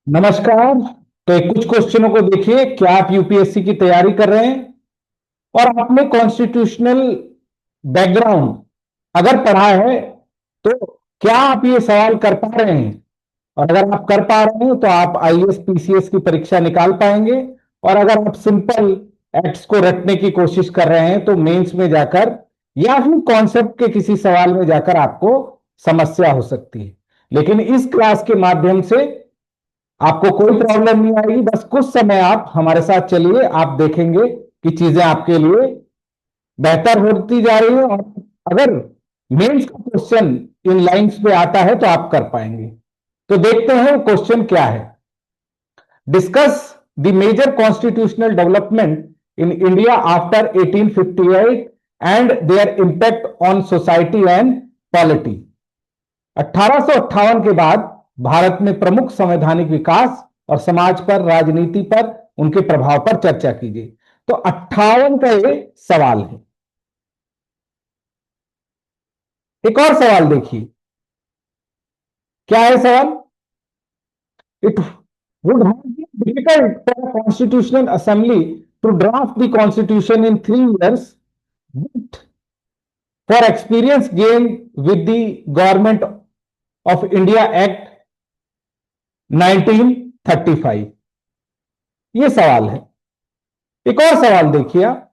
नमस्कार। तो एक कुछ क्वेश्चनों को देखिए। क्या आप यूपीएससी की तैयारी कर रहे हैं और आपने कॉन्स्टिट्यूशनल बैकग्राउंड अगर पढ़ा है तो क्या आप ये सवाल कर पा रहे हैं? और अगर आप कर पा रहे हैं तो आप आईएएस पीसीएस की परीक्षा निकाल पाएंगे। और अगर आप सिंपल एक्ट्स को रटने की कोशिश कर रहे हैं तो मेंस में जाकर या फिर कॉन्सेप्ट के किसी सवाल में जाकर आपको समस्या हो सकती है। लेकिन इस क्लास के माध्यम से आपको कोई प्रॉब्लम नहीं आएगी। बस कुछ समय आप हमारे साथ चलिए, आप देखेंगे कि चीजें आपके लिए बेहतर होती जा रही है। और अगर मेंस का क्वेश्चन इन लाइंस पे आता है तो आप कर पाएंगे। तो देखते हैं क्वेश्चन क्या है। Discuss the major constitutional development in India after 1858 and their impact on society and polity. 1858 के बाद भारत में प्रमुख संवैधानिक विकास और समाज पर, राजनीति पर उनके प्रभाव पर चर्चा कीजिए। तो 58 का ये सवाल है। एक और सवाल देखिए, क्या है सवाल। It would have been difficult for constitutional assembly to draft the constitution in 3 years, but for experience gained with the Government of India Act 1935। ये सवाल है। एक और सवाल देखिए आप।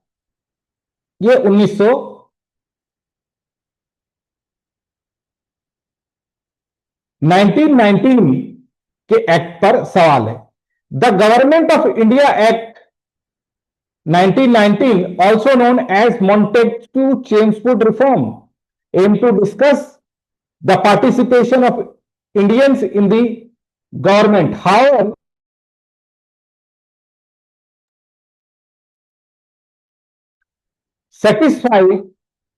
ये 1919 के एक्ट पर सवाल है। The government of India act 1919, also known as Montesquieu Chelmsford Reform, aim to discuss the participation of Indians in the government. However, satisfy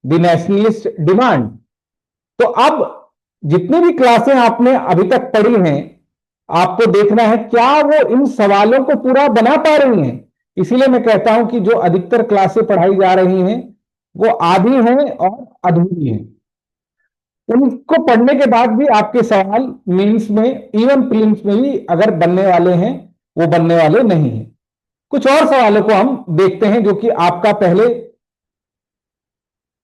the nationalist demand। तो अब जितनी भी क्लासें आपने अभी तक पढ़ी हैं, आपको देखना है क्या वो इन सवालों को पूरा बना पा रही हैं। इसीलिए मैं कहता हूं कि जो अधिकतर क्लासें पढ़ाई जा रही हैं वो आधी हैं और अधूरी हैं। उनको पढ़ने के बाद भी आपके सवाल मेंस में, इवन प्रीलिम्स में भी अगर बनने वाले हैं, वो बनने वाले नहीं हैं। कुछ और सवालों को हम देखते हैं जो कि आपका पहले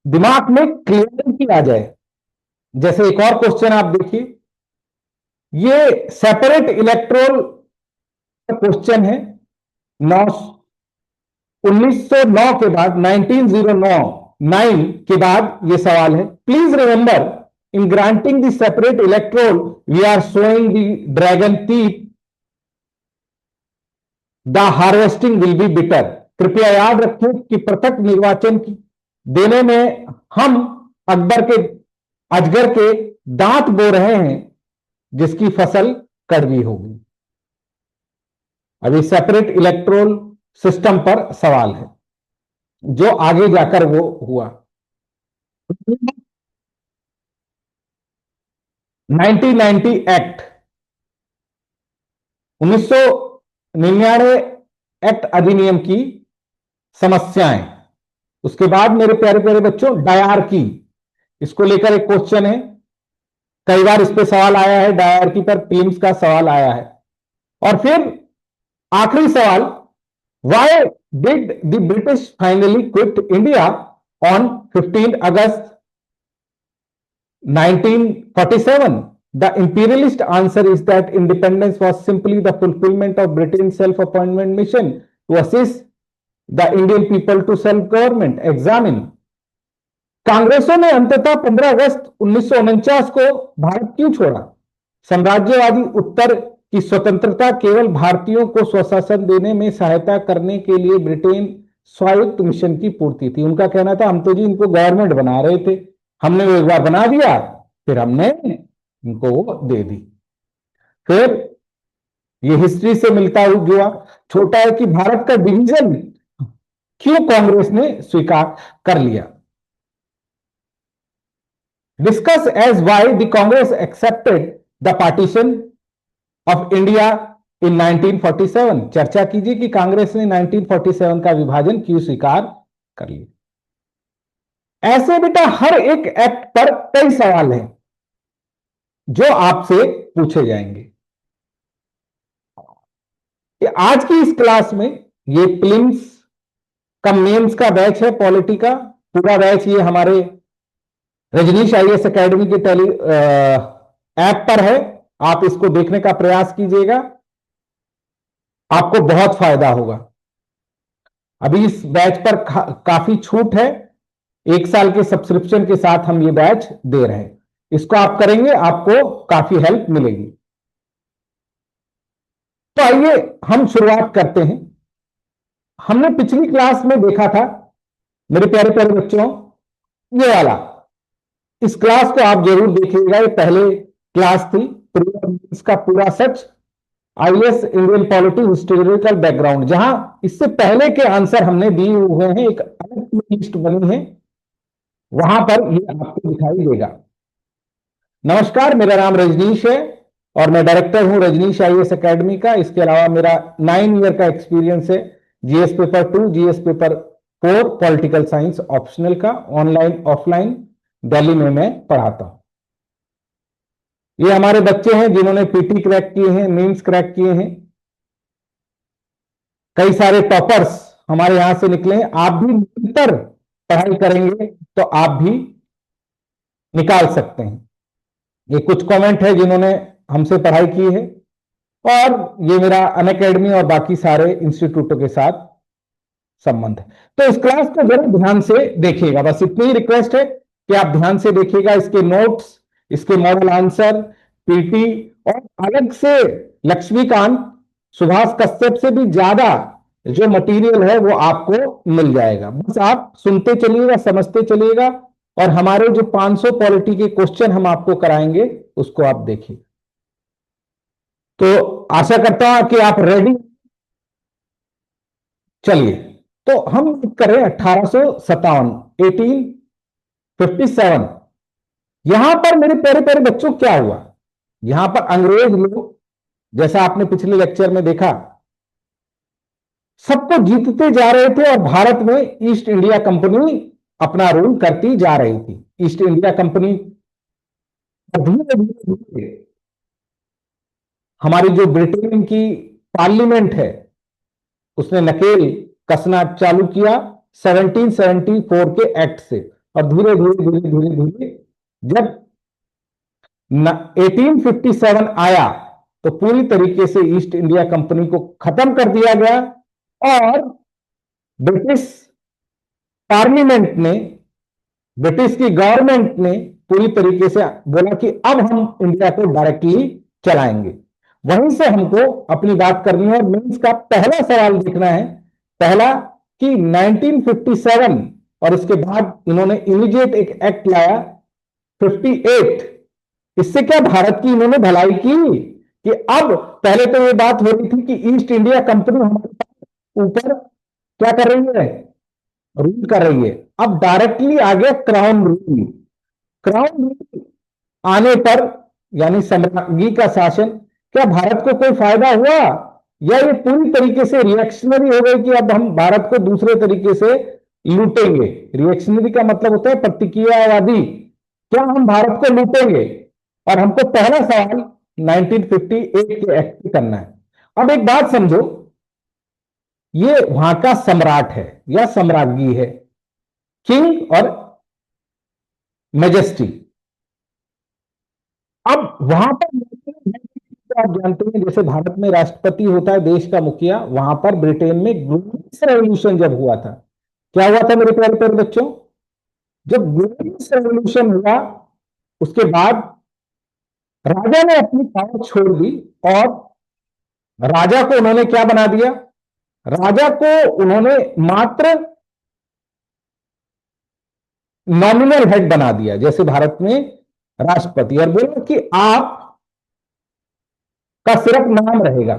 दिमाग में क्लियरिटी आ जाए। जैसे एक और क्वेश्चन आप देखिए, ये सेपरेट इलेक्ट्रोल का क्वेश्चन है। 9 1909 के बाद, 1909 के बाद ये सवाल है। Please remember, in granting the separate electoral we are showing the dragon teeth, the harvesting will be bitter. कृपया याद रखें कि पृथक निर्वाचन की देने में हम अकबर के, अजगर के दांत बो रहे हैं जिसकी फसल कड़वी होगी। अभी सेपरेट इलेक्ट्रोल सिस्टम पर सवाल है जो आगे जाकर वो हुआ। 1990 एक्ट, 1999 एक्ट अधिनियम की समस्याएं। उसके बाद मेरे प्यारे प्यारे बच्चों, डायरकी, इसको लेकर एक क्वेश्चन है। कई बार इस पे सवाल आया है, डायरकी पर प्रीलिम्स का सवाल आया है। और फिर आखिरी सवाल, why did the British finally quit India on 15 August 1947? The imperialist answer is that independence was simply the fulfillment of Britain's self-appointment mission to assist the Indian people to self-government. Examine। कांग्रेसों ने अंततः 15 अगस्त 1949 को भारत क्यों छोड़ा? साम्राज्यवादी उत्तर की स्वतंत्रता केवल भारतीयों को स्वशासन देने में सहायता करने के लिए ब्रिटेन स्वायत्त मिशन की पूर्ति थी। उनका कहना था हम तो जी इनको गवर्नमेंट बना रहे थे, हमने वो एक बार बना दिया, फिर हमने इनको वो दे दी। फिर ये हिस्ट्री से मिलता हुआ छोटा है कि भारत का डिवीजन क्यों कांग्रेस ने स्वीकार कर लिया। Discuss as why the Congress accepted the partition of India in 1947। चर्चा कीजिए कि कांग्रेस ने 1947 का विभाजन क्यों स्वीकार कर लिया। ऐसे बेटा हर एक एक्ट पर कई सवाल हैं जो आपसे पूछे जाएंगे। कि आज की इस क्लास में ये प्रीलिम्स का मेंस का बैच है, पॉलिटी का पूरा बैच ये हमारे रजनीश आईएएस एकेडमी के टेली ऐप पर है। आप इसको देखने का प्रयास कीजिएगा, आपको बहुत फायदा होगा। अभी इस बैच पर काफी छूट है, 1 साल के सब्सक्रिप्शन के साथ हम ये बैच दे रहे हैं। इसको आप करेंगे, आपको काफी हेल्प मिलेगी। तो आइए हम शुरुआत करते हैं। हमने पिछली क्लास में देखा था मेरे प्यारे प्यारे बच्चों, ये वाला, इस क्लास को आप जरूर देखिएगा। ये पहले क्लास थी, इसका पूरा सच IAS Indian polity historical background, जहां इससे पहले के आंसर हमने दिए हुए हैं, एक अलग लिस्ट बनी है, वहां पर ये आपको दिखाई देगा। नमस्कार, मेरा नाम रजनीश है और मैं डायरेक्टर हूं रजनीश आईएएस एकेडमी का। इसके अलावा मेरा 9 ईयर का एक्सपीरियंस है GS paper 2, GS paper 4 political science optional का, ऑनलाइन ऑफलाइन दिल्ली में मैं पढ़ाता हूं। ये हमारे बच्चे हैं जिन्होंने पीटी क्रैक किए हैं, मेंस क्रैक किए हैं, कई सारे टॉपर्स हमारे यहां से निकले हैं। आप भी निरंतर पढ़ाई करेंगे तो आप भी निकाल सकते हैं। ये कुछ कमेंट है जिन्होंने हमसे पढ़ाई की है, और ये मेरा अनअकैडमी और बाकी सारे इंस्टीट्यूटों के साथ संबंध है। तो इस क्लास को जरूर ध्यान से देखिएगा, बस इतनी ही रिक्वेस्ट है कि आप ध्यान से देखिएगा। इसके नोट्स, इसके मॉडल आंसर, पीटी, और अलग से लक्ष्मीकांत, सुभाष कश्यप से भी ज्यादा जो मटेरियल है वो आपको मिल जाएगा। बस आप सुनते चलिएगा, समझते चलिएगा, और हमारे जो 500 पॉलिटी के क्वेश्चन हम आपको कराएंगे उसको आप देखिए। तो आशा करता हूं कि आप रेडी। चलिए, तो हम कर रहे हैं 1857, 1857। यहां पर मेरे प्यारे प्यारे बच्चों क्या हुआ, यहां पर अंग्रेज लोग, जैसा आपने पिछले लेक्चर में देखा, सबको जीतते जा रहे थे और भारत में ईस्ट इंडिया कंपनी अपना रूल करती जा रही थी। ईस्ट इंडिया कंपनी धीरे धीरे हमारी जो ब्रिटेन की पार्लियामेंट है उसने नकेल कसना चालू किया 1774 के एक्ट से, और धीरे धीरे धीरे धीरे धीरे जब 1857 आया तो पूरी तरीके से ईस्ट इंडिया कंपनी को खत्म कर दिया गया, और ब्रिटिश पार्लियामेंट ने, ब्रिटिश की गवर्नमेंट ने पूरी तरीके से बोला कि अब हम इंडिया को डायरेक्टली चलाएंगे। वहीं से हमको अपनी बात करनी है, और मेंस का पहला सवाल देखना है। पहला कि 1957, और इसके बाद इन्होंने इमीडिएट एक एक्ट लाया 58। इससे क्या भारत की इन्होंने भलाई की कि अब, पहले तो ये बात हो रही थी कि ईस्ट इंडिया कंपनी हमारे ऊपर क्या कर रही है, रूल कर रही है। अब डायरेक्टली आ गया क्राउन रूल। क्राउन रूल आने पर, यानी सम्राज्ञी का शासन, क्या भारत को कोई फायदा हुआ, या ये पूरी तरीके से रिएक्शनरी हो गई कि अब हम भारत को दूसरे तरीके से लूटेंगे। रिएक्शनरी का मतलब होता है प्रतिक्रियावादी, क्या हम भारत को लूटेंगे। और हमको पहला सवाल 1958 के एक्ट करना है। अब एक बात समझो, ये वहां का सम्राट है या सम्राज्ञी है, किंग और मेजेस्टी। अब वहां पर आप जानते हैं जैसे भारत में राष्ट्रपति होता है, देश का मुखिया, वहां पर ब्रिटेन में ग्लोरियस रेवोल्यूशन जब हुआ था, क्या हुआ था मेरे प्यारे प्यारे बच्चों, जब ग्लोरियस रेवोल्यूशन हुआ उसके बाद राजा ने अपनी पावर छोड़ दी, और राजा को उन्होंने क्या बना दिया, राजा को उन्होंने मात्र नॉमिनल हेड बना दिया, जैसे भारत में राष्ट्रपति, और बोला कि आप का सिर्फ नाम रहेगा।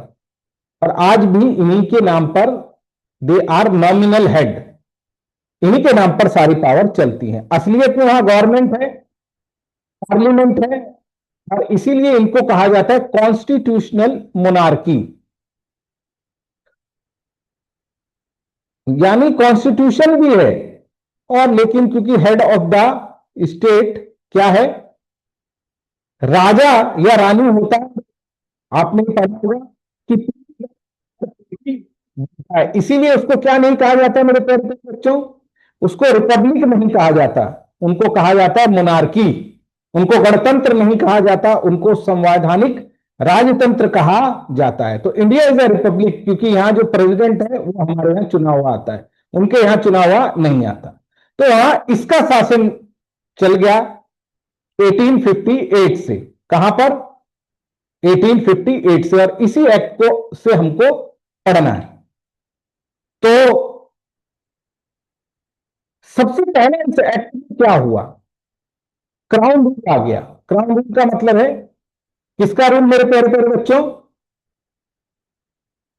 और आज भी इन्हीं के नाम पर, दे आर नॉमिनल हेड, इन्हीं के नाम पर सारी पावर चलती है। असलियत में वहां गवर्नमेंट है, पार्लियामेंट है, और इसीलिए इनको कहा जाता है कॉन्स्टिट्यूशनल मोनार्की, यानी कॉन्स्टिट्यूशन भी है, और लेकिन क्योंकि हेड ऑफ द स्टेट क्या है, राजा या रानी होता है। आपने पढ़ा होगा कि इसीलिए उसको क्या नहीं कहा जाता मेरे प्यारे बच्चों, उसको रिपब्लिक नहीं कहा जाता, उनको कहा जाता है मोनार्की। उनको गणतंत्र नहीं कहा जाता, उनको संवैधानिक राजतंत्र कहा जाता है। तो इंडिया इज अ रिपब्लिक, क्योंकि यहां जो प्रेसिडेंट है वो हमारे यहाँ चुना हुआ आता है, उनके यहाँ चुना हुआ नहीं आता। तो यहां इसका शासन चल गया 1858 से। कहां पर? 1858 से। और इसी एक्ट को से हमको पढ़ना है। तो सबसे पहले इस एक्ट में क्या हुआ? क्राउन रूल आ गया। क्राउन रूल का मतलब है किसका रूल मेरे प्यारे प्यारे बच्चों?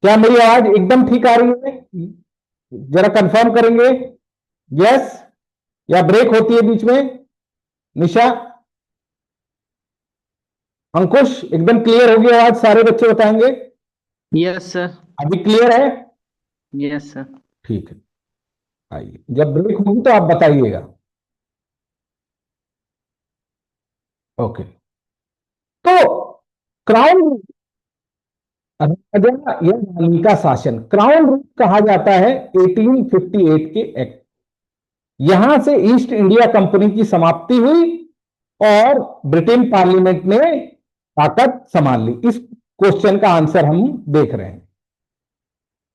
क्या मेरी आवाज एकदम ठीक आ रही है? जरा कंफर्म करेंगे, यस या ब्रेक होती है बीच में? निशा, अंकुश, एकदम क्लियर होगी आवाज? सारे बच्चे बताएंगे। Yes sir. अभी क्लियर है? Yes sir. ठीक है, आइए, जब ब्रेक होगी तो आप बताइएगा। ओके। तो क्राउन रूल राजा या रानी का शासन, क्राउन रूल कहा जाता है 1858 के एक्ट। यहां से ईस्ट इंडिया कंपनी की समाप्ति हुई और ब्रिटेन पार्लियामेंट ने ताकत संभाल ली। इस क्वेश्चन का आंसर हम देख रहे हैं।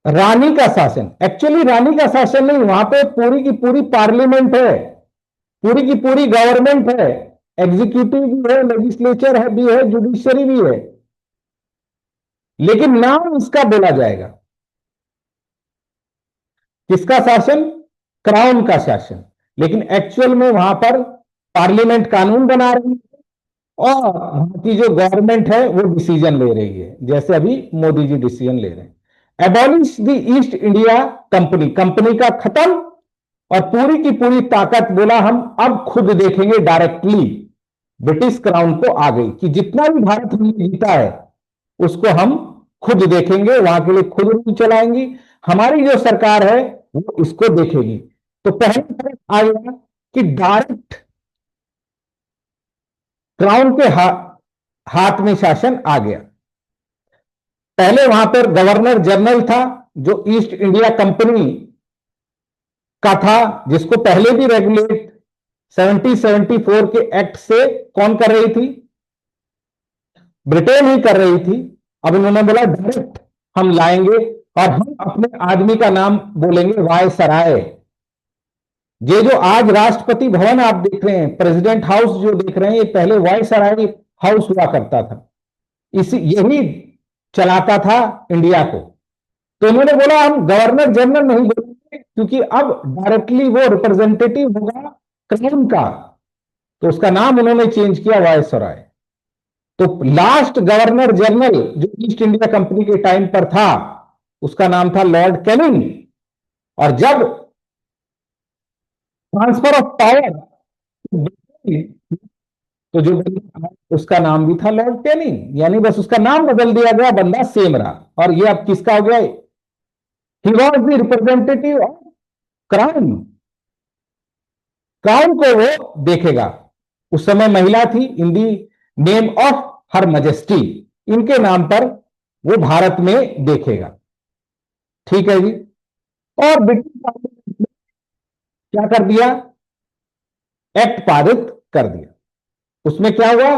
रानी का शासन, एक्चुअली रानी का शासन नहीं, वहां पे पूरी की पूरी पार्लियामेंट है, पूरी की पूरी गवर्नमेंट है, एग्जीक्यूटिव भी है, लेजिस्लेचर है भी है, जुडिशरी भी है, लेकिन नाम इसका बोला जाएगा किसका शासन? क्राउन का शासन। लेकिन एक्चुअल में वहां पर पार्लियामेंट कानून बना रही है और वहां की जो गवर्नमेंट है वो डिसीजन ले रही है, जैसे अभी मोदी जी डिसीजन ले रहे हैं। Abolish the east India company, company का खत्म और पूरी की पूरी ताकत बोला हम अब खुद देखेंगे डायरेक्टली। ब्रिटिश क्राउन को आ गई कि जितना भी भारत हमने जीता है उसको हम खुद देखेंगे, वहां के लिए खुद रूल चलाएंगी, हमारी जो सरकार है वो इसको देखेगी। तो पहले फर्क आ गया कि डायरेक्ट क्राउन के हाथ में शासन आ गया। पहले वहां पर गवर्नर जनरल था जो ईस्ट इंडिया कंपनी का था, जिसको पहले भी रेगुलेट 1774 के एक्ट से कौन कर रही थी? ब्रिटेन ही कर रही थी। अब इन्होंने बोला डायरेक्ट हम लाएंगे और हम अपने आदमी का नाम बोलेंगे वायसराय। ये जो आज राष्ट्रपति भवन आप देख रहे हैं, प्रेसिडेंट हाउस जो देख रहे हैं, ये पहले वायसराय हाउस हुआ करता था, इसी यही चलाता था इंडिया को। तो इन्होंने बोला हम गवर्नर जनरल नहीं बोलेंगे, क्योंकि अब डायरेक्टली वो रिप्रेजेंटेटिव होगा क्राउन का, तो उसका नाम उन्होंने चेंज किया वायसराय। तो लास्ट गवर्नर जनरल जो ईस्ट इंडिया कंपनी के टाइम पर था उसका नाम था लॉर्ड कैनिंग, और जब ट्रांसफर ऑफ पावर तो जो उसका नाम भी था लॉर्ड कैनिंग, यानी बस उसका नाम बदल दिया गया, बंदा सेम रहा। और ये अब किसका हो गया? He was the representative of crown. Crown को वो देखेगा। उस समय महिला थी, in the name of her majesty, इनके नाम पर वो भारत में देखेगा। ठीक है जी। और ब्रिटिश पार्लियामेंट ने क्या कर दिया? एक्ट पारित कर दिया। उसमें क्या हुआ?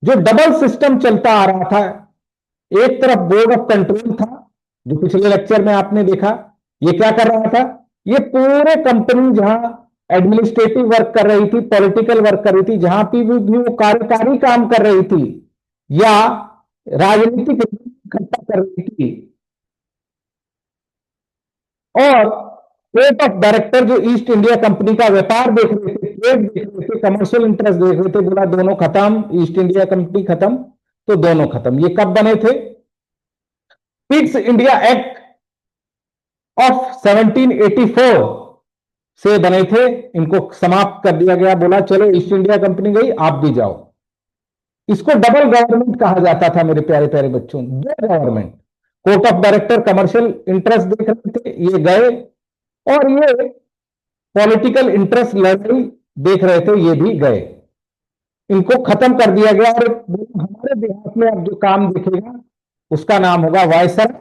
जो डबल सिस्टम चलता आ रहा था, एक तरफ बोर्ड ऑफ कंट्रोल था जो पिछले लेक्चर में आपने देखा, ये क्या कर रहा था? ये पूरे कंपनी जहां एडमिनिस्ट्रेटिव वर्क कर रही थी, पॉलिटिकल वर्क कर रही थी, जहां भी वो कार्यकारी काम कर रही थी या राजनीतिक इकट्ठा कर रही थी, और बोर्ड ऑफ डायरेक्टर जो ईस्ट इंडिया कंपनी का व्यापार देख रहे थे, ट्रेड देख रहे थे, कमर्शियल इंटरेस्ट देख रहे थे, बोला दोनों खत्म, ईस्ट इंडिया कंपनी खत्म, तो दोनों खत्म। ये कब बने थे? पिट्स इंडिया एक्ट ऑफ 1784 से बने थे। इनको समाप्त कर दिया गया, बोला चलो ईस्ट इंडिया कंपनी गई, आप भी जाओ। इसको डबल गवर्नमेंट कहा जाता था मेरे प्यारे प्यारे बच्चों, दो government. Court of director commercial interest देख रहे थे, ये गए, और ये पॉलिटिकल इंटरेस्ट लड़ाई देख रहे थे, ये भी गए। इनको खत्म कर दिया गया। और हमारे देहात में अब जो काम देखेगा उसका नाम होगा वायसराय,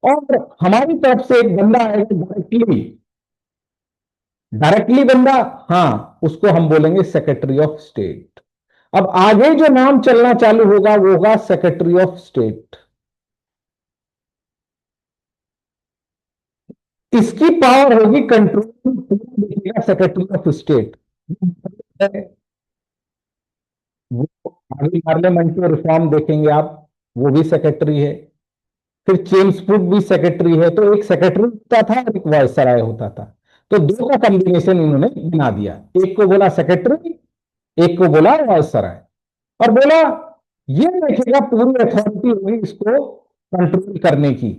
और हमारी तरफ से एक बंदा आएगा डायरेक्टली, डायरेक्टली बंदा, हाँ, उसको हम बोलेंगे सेक्रेटरी ऑफ स्टेट। अब आगे जो नाम चलना चालू होगा वो होगा सेक्रेटरी ऑफ स्टेट। इसकी पावर होगी कंट्रोल, सेक्रेटरी ऑफ स्टेट। वो आगे पार्लियामेंट में रिफॉर्म देखेंगे आप, वो भी सेक्रेटरी है। फिर चेम्सफोर्ड भी सेक्रेटरी है। तो एक सेक्रेटरी होता था और एक वायसराय होता था। तो दो का कॉम्बिनेशन इन्होंने बना दिया, एक को बोला सेक्रेटरी, एक को बोला वायसराय। और बोला ये देखेगा पूरी अथॉरिटी होगी इसको कंट्रोल करने की,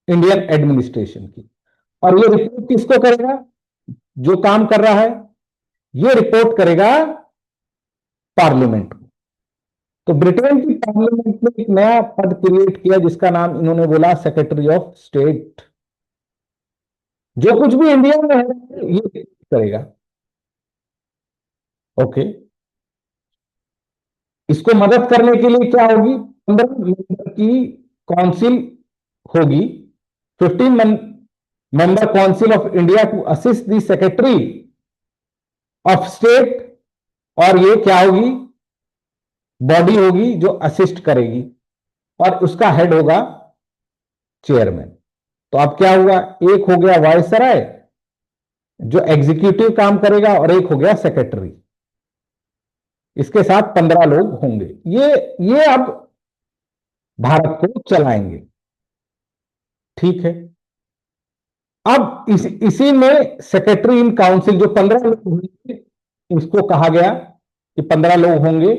इंडियन एडमिनिस्ट्रेशन की। और ये रिपोर्ट किसको करेगा? जो काम कर रहा है ये रिपोर्ट करेगा पार्लियामेंट को। तो ब्रिटेन की पार्लियामेंट में एक नया पद क्रिएट किया जिसका नाम इन्होंने बोला सेक्रेटरी ऑफ स्टेट। जो कुछ भी इंडिया में है ये करेगा। ओके, इसको मदद करने के लिए क्या होगी? 15 मेंबर की काउंसिल होगी, 15 member council of India to assist the secretary of state. और ये क्या होगी? बॉडी होगी जो असिस्ट करेगी, और उसका हेड होगा चेयरमैन। तो अब क्या हुआ? एक हो गया वायसराय जो एग्जीक्यूटिव काम करेगा, और एक हो गया सेक्रेटरी। इसके साथ 15 लोग होंगे। ये अब भारत को चलाएंगे। ठीक है। अब इसी में सेक्रेटरी इन काउंसिल जो 15 लोग होंगे, इसको कहा गया कि 15 लोग होंगे,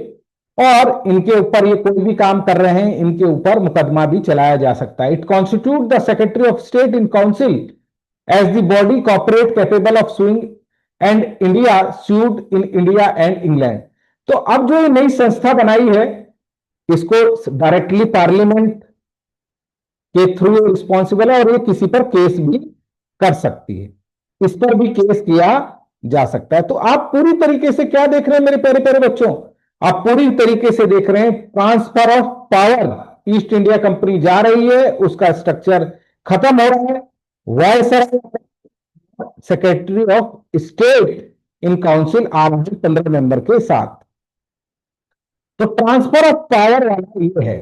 और इनके ऊपर ये कोई भी काम कर रहे हैं इनके ऊपर मुकदमा भी चलाया जा सकता है। It constitute the secretary of state in council as the body corporate capable of suing and India sued in India and England. तो अब जो ये नई संस्था बनाई है इसको डायरेक्टली पार्लियामेंट के थ्रू रिस्पॉन्सिबल है, और ये किसी पर केस भी कर सकती है। इस पर भी केस किया जा सकता है। तो आप पूरी तरीके से क्या देख रहे हैं मेरे प्यारे प्यारे बच्चों? आप पूरी तरीके से देख रहे हैं transfer of power. East India Company जा रही है, उसका स्ट्रक्चर खत्म हो रहा है। Viceroy secretary of state in council आ रहे हैं 15 मेंबर के साथ। तो ट्रांसफर ऑफ पावर वाला ये है।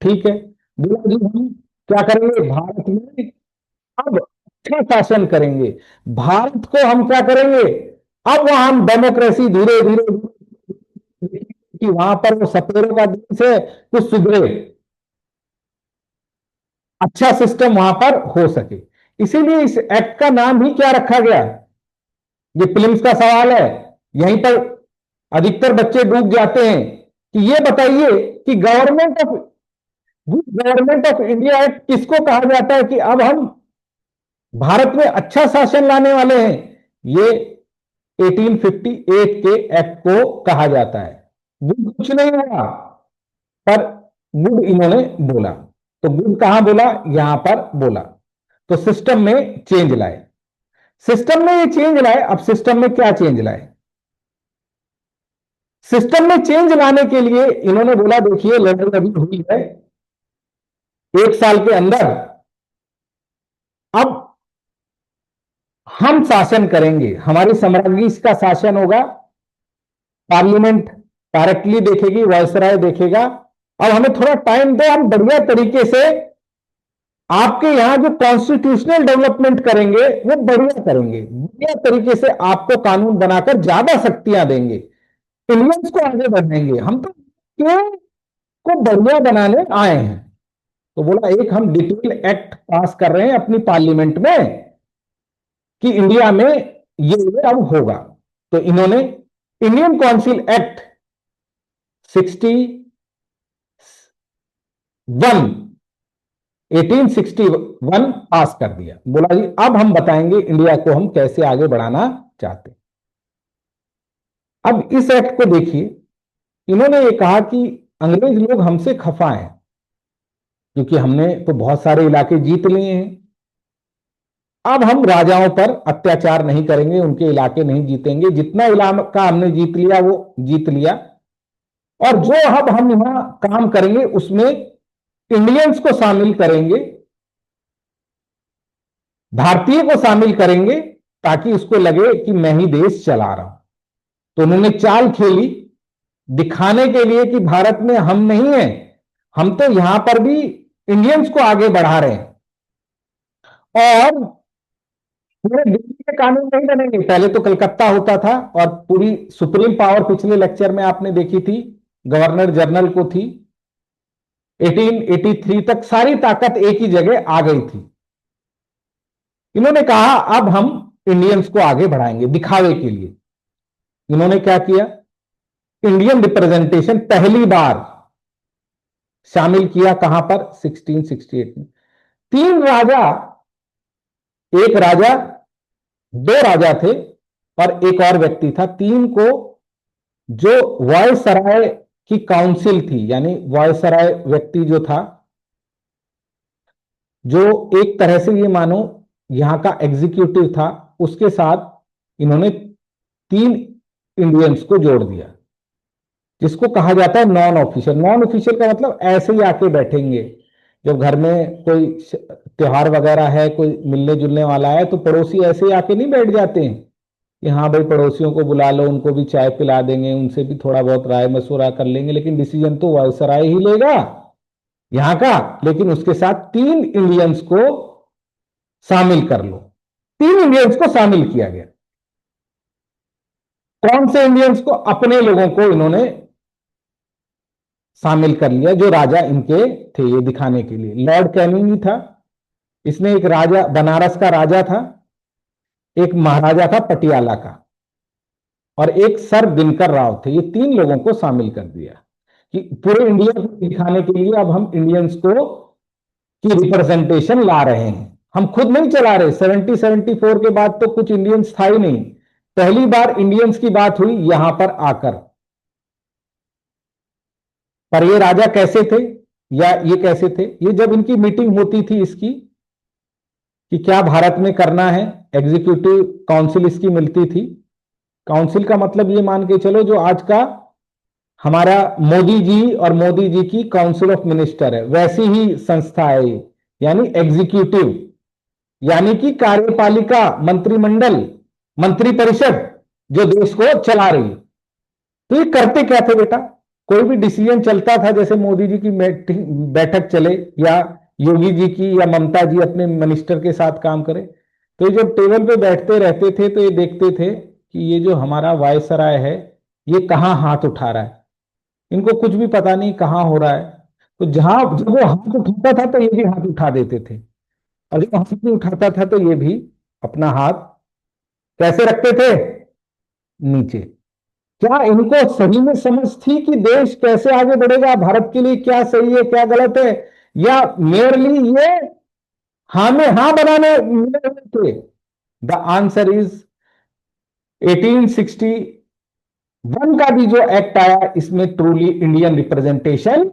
ठीक है। बोला जी हम क्या करेंगे भारत में? अब अच्छा शासन करेंगे। भारत को हम क्या करेंगे? अब वहां हम डेमोक्रेसी धीरे धीरे कि वहां पर वो सपेरों का देश है, कुछ सुधरे, अच्छा सिस्टम वहां पर हो सके। इसीलिए इस एक्ट का नाम ही क्या रखा गया? ये फिल्म्स का सवाल है, यहीं पर अधिकतर बच्चे डूब जाते हैं कि ये बताइए कि गवर्नमेंट ऑफ इंडिया एक्ट किसको कहा जाता है कि अब हम भारत में अच्छा शासन लाने वाले हैं? ये 1858 के एक्ट को कहा जाता है। गुड कुछ नहीं हुआ, पर गुड इन्होंने बोला। तो गुड कहां बोला? यहां पर बोला। तो सिस्टम में चेंज लाए। सिस्टम में ये चेंज लाए। अब सिस्टम में क्या चेंज लाए? सिस्टम में चेंज लाने के लिए इन्होंने बोला देखिए लड़ाई अभी हुई है 1 साल के अंदर, अब हम शासन करेंगे, हमारी साम्राज्य का शासन होगा। पार्लियामेंट डायरेक्टली देखेगी, वायसराय देखेगा। अब हमें थोड़ा टाइम दे, हम बढ़िया तरीके से आपके यहां जो कॉन्स्टिट्यूशनल डेवलपमेंट करेंगे वो बढ़िया करेंगे, बढ़िया तरीके से आपको कानून बनाकर ज्यादा शक्तियां देंगे, इंडियंस को आगे बढ़ाएंगे। हम तो क्यों को बढ़िया बनाने आए हैं। तो बोला एक हम डिटेल एक्ट पास कर रहे हैं अपनी पार्लियामेंट में कि इंडिया में ये अब होगा। तो इन्होंने इंडियन काउंसिल एक्ट 1861 पास कर दिया। बोला जी अब हम बताएंगे इंडिया को हम कैसे आगे बढ़ाना चाहते हैं। अब इस एक्ट को देखिए, इन्होंने ये कहा कि अंग्रेज लोग हमसे खफा हैं क्योंकि हमने तो बहुत सारे इलाके जीत लिए हैं। अब हम राजाओं पर अत्याचार नहीं करेंगे, उनके इलाके नहीं जीतेंगे, जितना इलाका हमने जीत लिया वो जीत लिया। और जो अब हम यहां काम करेंगे उसमें इंडियंस को शामिल करेंगे, भारतीय को शामिल करेंगे ताकि उसको लगे कि मैं ही देश चला रहा हूं। तो उन्होंने चाल खेली दिखाने के लिए कि भारत में हम नहीं हैं, हम तो यहां पर भी इंडियंस को आगे बढ़ा रहे हैं। और पूरे दिल्ली के कानून नहीं बनेंगे, पहले तो कलकत्ता होता था और पूरी सुप्रीम पावर पिछले लेक्चर में आपने देखी थी, गवर्नर जनरल को थी। 1883 तक सारी ताकत एक ही जगह आ गई थी। इन्होंने कहा अब हम इंडियंस को आगे बढ़ाएंगे दिखावे के लिए। इन्होंने क्या किया, इंडियन रिप्रेजेंटेशन पहली बार शामिल किया कहां पर, 1668 में। तीन राजा, एक राजा, दो राजा थे और एक और व्यक्ति था, तीन को जो वायसराय की काउंसिल थी, यानी वायसराय व्यक्ति जो था, जो एक तरह से ये मानो यहां का एग्जीक्यूटिव था, उसके साथ इन्होंने तीन इंडियंस को जोड़ दिया, जिसको कहा जाता है नॉन ऑफिशियल। नॉन ऑफिशियल का मतलब ऐसे ही आके बैठेंगे, जब घर में कोई त्योहार वगैरह है, कोई मिलने जुलने वाला है, तो पड़ोसी ऐसे ही आके नहीं बैठ जाते हैं कि हाँ भाई पड़ोसियों को बुला लो, उनको भी चाय पिला देंगे, उनसे भी थोड़ा बहुत राय मशवरा कर लेंगे, लेकिन डिसीजन तो वायसराय ही लेगा यहां का। लेकिन उसके साथ तीन इंडियंस को शामिल कर लो, तीन इंडियंस को शामिल किया गया। कौन से इंडियंस को, अपने लोगों को इन्होंने शामिल कर लिया जो राजा इनके थे, ये दिखाने के लिए। लॉर्ड कैनिंग ही था, इसने एक राजा, बनारस का राजा था, एक महाराजा था पटियाला का, और एक सर दिनकर राव थे। ये तीन लोगों को शामिल कर दिया कि पूरे इंडिया को दिखाने के लिए अब हम इंडियंस को की रिप्रेजेंटेशन ला रहे हैं, हम खुद नहीं चला रहे। 74 के बाद तो कुछ इंडियंस था ही नहीं, पहली बार इंडियंस की बात हुई यहां पर आकर। पर ये राजा कैसे थे, या ये कैसे थे, ये जब इनकी मीटिंग होती थी इसकी कि क्या भारत में करना है, एग्जीक्यूटिव काउंसिल इसकी मिलती थी। काउंसिल का मतलब ये मान के चलो जो आज का हमारा मोदी जी और मोदी जी की काउंसिल ऑफ मिनिस्टर है, वैसी ही संस्था है ये, यानी एग्जीक्यूटिव, यानी कि कार्यपालिका, मंत्रिमंडल, मंत्रिपरिषद जो देश को चला रही है। तो ये करते क्या थे बेटा, कोई भी डिसीजन चलता था, जैसे मोदी जी की बैठक चले या योगी जी की या ममता जी अपने मिनिस्टर के साथ काम करे, तो ये जब टेबल पे बैठते रहते थे तो ये देखते थे कि ये जो हमारा वायसराय है ये कहाँ हाथ उठा रहा है, इनको कुछ भी पता नहीं कहाँ हो रहा है। तो जहां जब वो हाथ उठाता था तो ये भी हाथ उठा देते थे, और जब हाथ नहीं उठाता था तो ये भी अपना हाथ कैसे रखते थे, नीचे। क्या इनको सही में समझ थी कि देश कैसे आगे बढ़ेगा, भारत के लिए क्या सही है क्या गलत है, या मेयरली ये हाँ में हाँ बनाने मिले हुए थे? द आंसर इज 1861 का भी जो एक्ट आया इसमें ट्रूली इंडियन रिप्रेजेंटेशन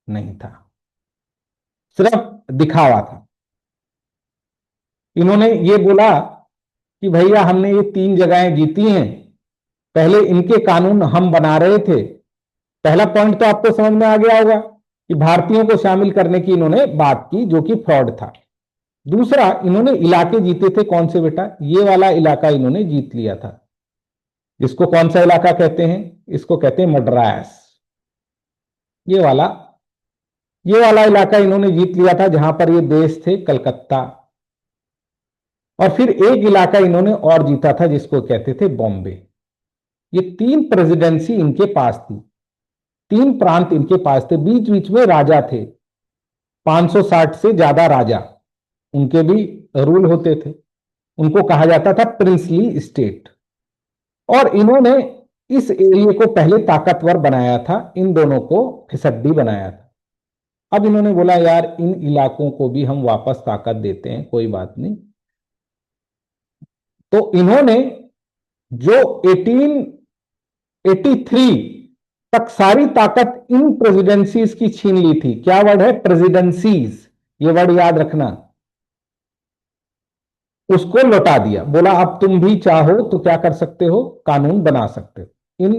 नहीं था, सिर्फ दिखावा था। इन्होंने ये बोला कि भैया हमने ये तीन जगहें जीती हैं, पहले इनके कानून हम बना रहे थे। पहला पॉइंट तो आपको समझ में आ गया होगा कि भारतीयों को शामिल करने की इन्होंने बात की, जो कि फ्रॉड था। दूसरा, इन्होंने इलाके जीते थे, कौन से बेटा, ये वाला इलाका इन्होंने जीत लिया था, जिसको कौन सा इलाका कहते हैं, इसको कहते हैं मद्रास। ये वाला, ये वाला इलाका इन्होंने जीत लिया था जहां पर ये बेस थे, कलकत्ता। और फिर एक इलाका इन्होंने और जीता था जिसको कहते थे बॉम्बे। ये तीन प्रेसिडेंसी इनके पास थी, तीन प्रांत इनके पास थे। बीच बीच में राजा थे, 560 से ज्यादा राजा, उनके भी रूल होते थे, उनको कहा जाता था प्रिंसली स्टेट। और इन्होंने इस एरिया को पहले ताकतवर बनाया था, इन दोनों को फिसड्डी बनाया था। अब इन्होंने बोला यार इन इलाकों को भी हम वापस ताकत देते हैं, कोई बात नहीं। तो इन्होंने जो 1883 तक सारी ताकत इन प्रेसिडेंसीज की छीन ली थी, क्या वर्ड है, प्रेसिडेंसीज, ये वर्ड याद रखना, उसको लौटा दिया। बोला अब तुम भी चाहो तो क्या कर सकते हो, कानून बना सकते हो। इन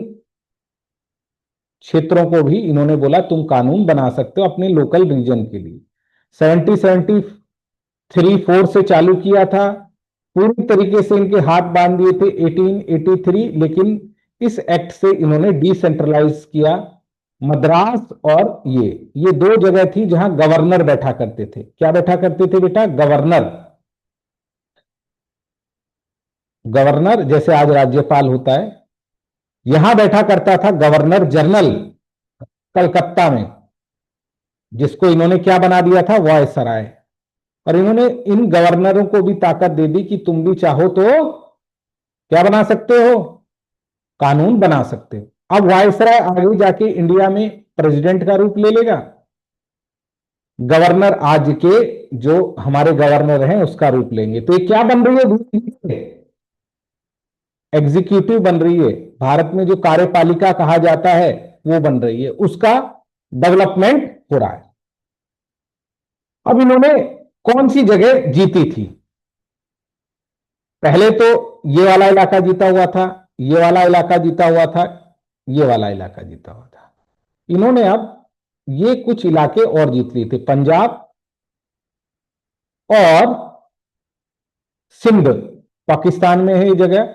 क्षेत्रों को भी इन्होंने बोला तुम कानून बना सकते हो अपने लोकल रीजन के लिए। 1774 3-4 से चालू किया था, पूरी तरीके से इनके हाथ बांध दिए थे 1883, लेकिन इस एक्ट से इन्होंने डिसेंट्रलाइज किया मद्रास। और ये दो जगह थी जहां गवर्नर बैठा करते थे। क्या बैठा करते थे बेटा? गवर्नर। गवर्नर जैसे आज राज्यपाल होता है, यहां बैठा करता था गवर्नर जनरल कलकत्ता में, जिसको इन्होंने क्या बना दिया था? वायसराय। और इन्होंने इन गवर्नरों को भी ताकत दे दी कि तुम भी चाहो तो क्या बना सकते हो? कानून बना सकते हो। अब वायसराय आगे जाके इंडिया में प्रेसिडेंट का रूप ले लेगा, गवर्नर आज के जो हमारे गवर्नर हैं उसका रूप लेंगे। तो ये क्या बन रही है? धीरे धीरे एग्जीक्यूटिव बन रही है। भारत में जो कार्यपालिका कहा जाता है वो बन रही है, उसका डेवलपमेंट हो रहा है। अब इन्होंने कौन सी जगह जीती थी? पहले तो ये वाला इलाका जीता हुआ था, ये वाला इलाका जीता हुआ था, ये वाला इलाका जीता हुआ था। इन्होंने अब ये कुछ इलाके और जीत लिए थे, पंजाब और सिंध, पाकिस्तान में है ये जगह,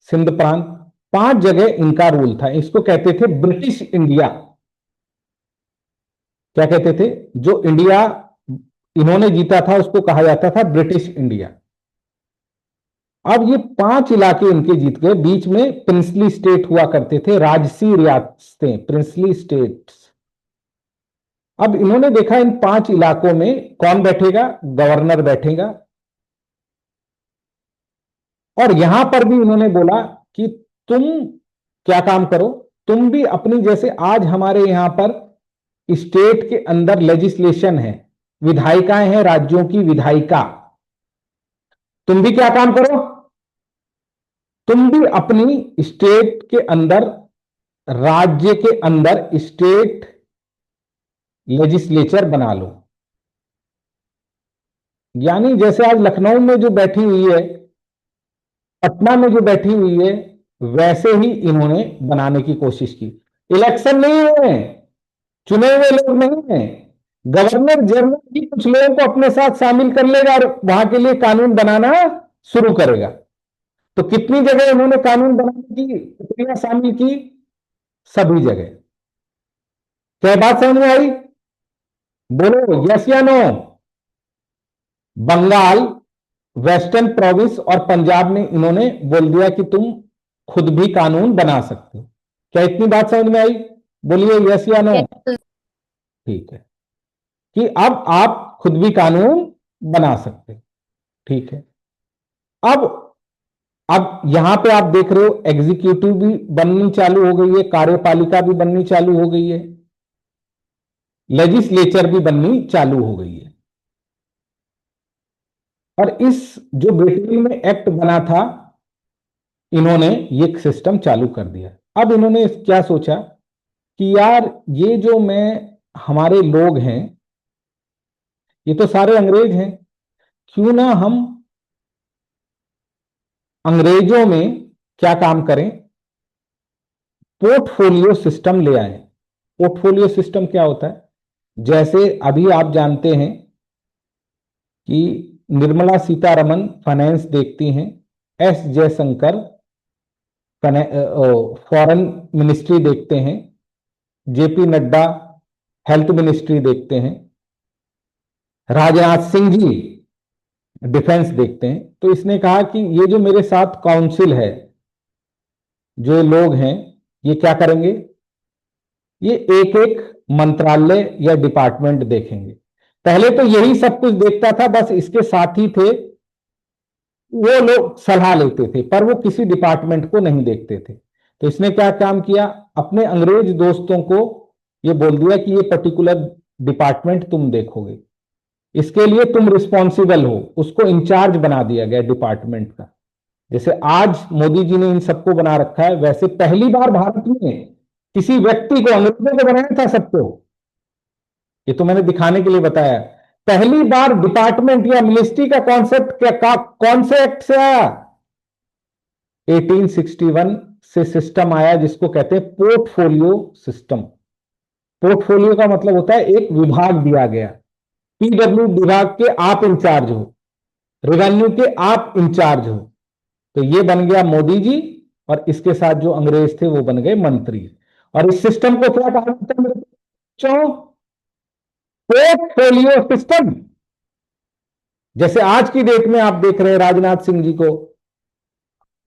सिंध प्रांत। 5 जगह इनका रूल था। इसको कहते थे ब्रिटिश इंडिया। क्या कहते थे? जो इंडिया इन्होंने जीता था उसको कहा जाता था ब्रिटिश इंडिया। अब ये 5 इलाके इनके जीत गए। बीच में प्रिंसली स्टेट हुआ करते थे, राजसी रियासतें, प्रिंसली स्टेट्स। अब इन्होंने देखा इन 5 इलाकों में कौन बैठेगा? गवर्नर बैठेगा। और यहां पर भी इन्होंने बोला कि तुम क्या काम करो, तुम भी अपनी, जैसे आज हमारे यहां पर स्टेट के अंदर लेजिस्लेशन है, विधायिकाएं हैं, राज्यों की विधायिका, तुम भी क्या काम करो, तुम भी अपनी स्टेट के अंदर, राज्य के अंदर स्टेट लेजिस्लेचर बना लो। यानी जैसे आज लखनऊ में जो बैठी हुई है, पटना में जो बैठी हुई है, वैसे ही इन्होंने बनाने की कोशिश की। इलेक्शन नहीं है, चुने हुए लोग नहीं है, गवर्नर जनरल भी कुछ लोगों को अपने साथ शामिल कर लेगा और वहां के लिए कानून बनाना शुरू करेगा। तो कितनी जगह इन्होंने कानून बनाने की प्रक्रिया शामिल की? सभी जगह। क्या बात समझ में आई? बोलो यस या नो। बंगाल, वेस्टर्न प्रोविंस और पंजाब में इन्होंने बोल दिया कि तुम खुद भी कानून बना सकते हो। क्या इतनी बात समझ में आई? बोलिए यस या नो। ठीक है, कि अब आप खुद भी कानून बना सकते हो। ठीक है। अब यहां पे आप देख रहे हो एग्जीक्यूटिव भी बननी चालू हो गई है, कार्यपालिका भी बननी चालू हो गई है, लेजिस्लेचर भी बननी चालू हो गई है। और इस जो ब्रिटेन में एक्ट बना था, इन्होंने ये सिस्टम चालू कर दिया। अब इन्होंने क्या सोचा कि यार ये जो हमारे लोग हैं, ये तो सारे अंग्रेज हैं, क्यों ना हम अंग्रेजों में क्या काम करें, पोर्टफोलियो सिस्टम ले आए। पोर्टफोलियो सिस्टम क्या होता है? जैसे अभी आप जानते हैं कि निर्मला सीतारमन फाइनेंस देखती हैं, एस जयशंकर फॉरेन मिनिस्ट्री देखते हैं, जेपी नड्डा हेल्थ मिनिस्ट्री देखते हैं, राजनाथ सिंह जी डिफेंस देखते हैं। तो इसने कहा कि ये जो मेरे साथ काउंसिल है, जो लोग हैं, ये क्या करेंगे? ये एक एक मंत्रालय या डिपार्टमेंट देखेंगे। पहले तो यही सब कुछ देखता था, बस इसके साथी थे वो लोग सलाह लेते थे, पर वो किसी डिपार्टमेंट को नहीं देखते थे। तो इसने क्या काम किया? अपने अंग्रेज दोस्तों को ये बोल दिया कि ये पर्टिकुलर डिपार्टमेंट तुम देखोगे, इसके लिए तुम रिस्पॉन्सिबल हो। उसको इंचार्ज बना दिया गया डिपार्टमेंट का। जैसे आज मोदी जी ने इन सबको बना रखा है, वैसे पहली बार भारत में किसी व्यक्ति को, अंग्रेजों को बनाया था सबको। ये तो मैंने दिखाने के लिए बताया। पहली बार डिपार्टमेंट या मिनिस्ट्री का कॉन्सेप्ट क्या, कौन से एक्ट से आया? 1861 से सिस्टम आया जिसको कहते हैं पोर्टफोलियो सिस्टम। पोर्टफोलियो का मतलब होता है एक विभाग दिया गया, पीडब्ल्यू विभाग के आप इंचार्ज हो, रेवेन्यू के आप इंचार्ज हो। तो ये बन गया मोदी जी, और इसके साथ जो अंग्रेज थे वो बन गए मंत्री। और इस सिस्टम को क्या कहा जाता है मेरे बच्चों? Portfolio system. जैसे आज की डेट में आप देख रहे हैं राजनाथ सिंह जी को,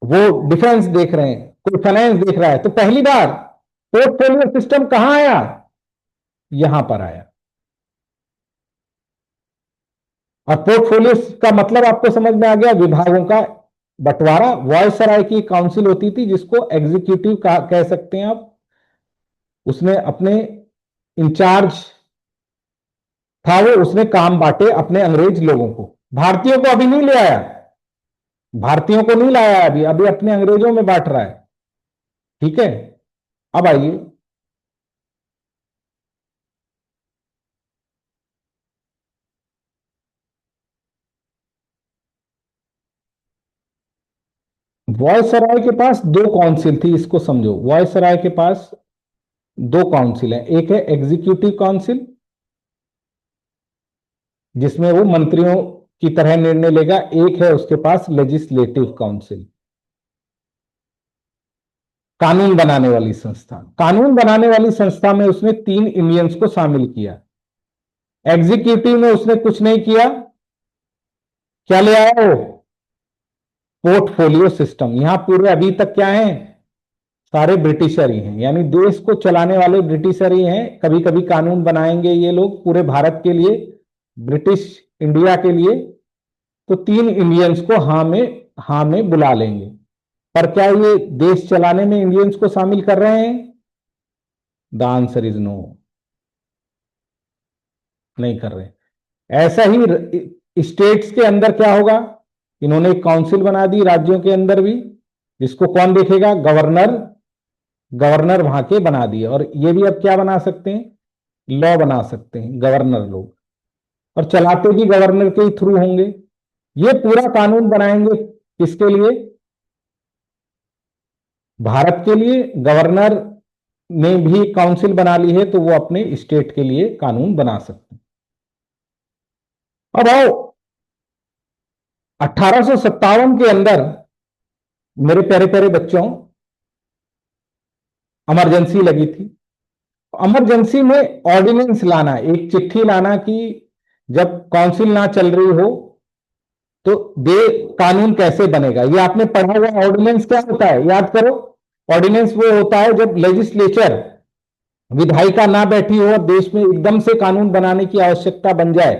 वो डिफेंस देख रहे हैं, कोई फाइनेंस देख रहा है, तो पहली बार पोर्टफोलियो सिस्टम कहां आया? यहां पर आया। और पोर्टफोलियो का मतलब आपको समझ में आ गया, विभागों का बंटवारा। वायसराय की काउंसिल होती थी, जिसको एग्जीक्यूटिव कह सकते हैं आप। उसने अपने इंचार्ज था, वो उसने काम बांटे अपने अंग्रेज लोगों को। भारतीयों को अभी नहीं ले आया, भारतीयों को नहीं लाया अभी, अभी अपने अंग्रेजों में बांट रहा है। ठीक है, अब आइए। वॉयसराय के पास दो काउंसिल थी, इसको समझो। वॉयसराय के पास दो काउंसिल है। एक है एग्जीक्यूटिव काउंसिल, जिसमें वो मंत्रियों की तरह निर्णय लेगा। एक है उसके पास लेजिस्लेटिव काउंसिल, कानून बनाने वाली संस्था। कानून बनाने वाली संस्था में उसने 3 इंडियंस को शामिल किया। एग्जीक्यूटिव में उसने कुछ नहीं किया। क्या ले आया वो? Portfolio system. यहां पूरे अभी तक क्या है? सारे ब्रिटिशर ही हैं, यानी देश को चलाने वाले ब्रिटिशर ही हैं। कभी कभी कानून बनाएंगे ये लोग पूरे भारत के लिए, ब्रिटिश इंडिया के लिए, तो 3 इंडियंस को हां में बुला लेंगे। पर क्या ये देश चलाने में इंडियंस को शामिल कर रहे हैं? द आंसर इज नो, नहीं कर रहे। ऐसा ही स्टेट्स के अंदर क्या होगा? इन्होंने एक काउंसिल बना दी राज्यों के अंदर भी, जिसको कौन देखेगा? गवर्नर। गवर्नर वहां के बना दिए। और ये भी अब क्या बना सकते हैं? लॉ बना सकते हैं गवर्नर लोग, और चलाते भी गवर्नर के ही थ्रू होंगे। ये पूरा कानून बनाएंगे किसके लिए? भारत के लिए। गवर्नर ने भी काउंसिल बना ली है, तो वो अपने स्टेट के लिए कानून बना सकते हैं। अब आओ, 1857 के अंदर मेरे प्यारे प्यारे बच्चों, इमरजेंसी लगी थी। इमरजेंसी में ऑर्डिनेंस लाना, एक चिट्ठी लाना कि जब काउंसिल ना चल रही हो तो दे कानून कैसे बनेगा। ये आपने पढ़ा हुआ। ऑर्डिनेंस क्या होता है, याद करो। ऑर्डिनेंस वो होता है जब लेजिस्लेचर, विधायिका ना बैठी हो और देश में एकदम से कानून बनाने की आवश्यकता बन जाए,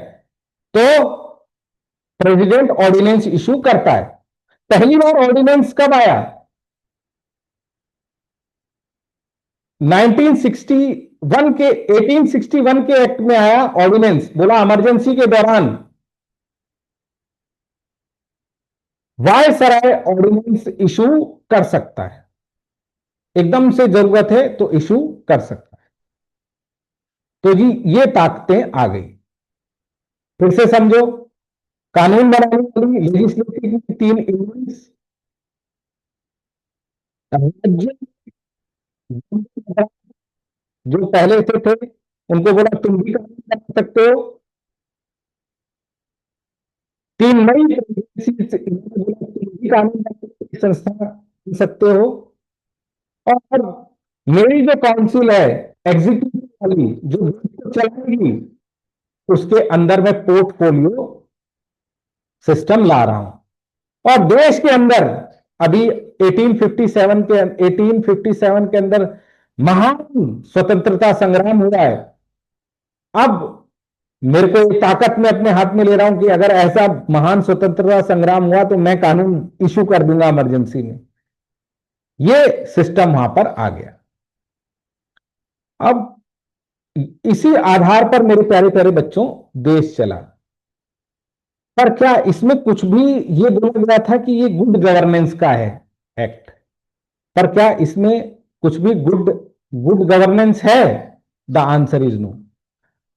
तो प्रेसिडेंट ऑर्डिनेंस इशू करता है। पहली बार ऑर्डिनेंस कब आया? 1961 के 1861 के एक्ट में आया ऑर्डिनेंस। बोला इमरजेंसी के दौरान वायसराय ऑर्डिनेंस इशू कर सकता है, एकदम से जरूरत है तो इशू कर सकता है। तो जी ये ताकतें आ गई। फिर से समझो, कानून बनाने वाली लेजिस्लेटिव की 3 यूनिट्स, राज्य जो पहले से थे उनको बोला तुम भी कानून बना सकते हो। 3 नई बोला तुम भी कानून बनाने की संस्था बन सकते हो। और मेरी जो काउंसिल है एग्जीक्यूटिव वाली, जो देश को चलाएगी, उसके अंदर मैं पोर्टफोलियो सिस्टम ला रहा हूं। और देश के अंदर अभी 1857 के अंदर महान स्वतंत्रता संग्राम हुआ है। अब मेरे को एक ताकत में अपने हाथ में ले रहा हूं कि अगर ऐसा महान स्वतंत्रता संग्राम हुआ तो मैं कानून इशू कर दूंगा इमरजेंसी में। ये सिस्टम वहां पर आ गया। अब इसी आधार पर मेरे प्यारे प्यारे बच्चों देश चला। पर क्या इसमें कुछ भी ये बोला गया था कि ये गुड गवर्नेंस का है एक्ट? पर क्या इसमें कुछ भी गुड गुड गवर्नेंस है? The answer is no.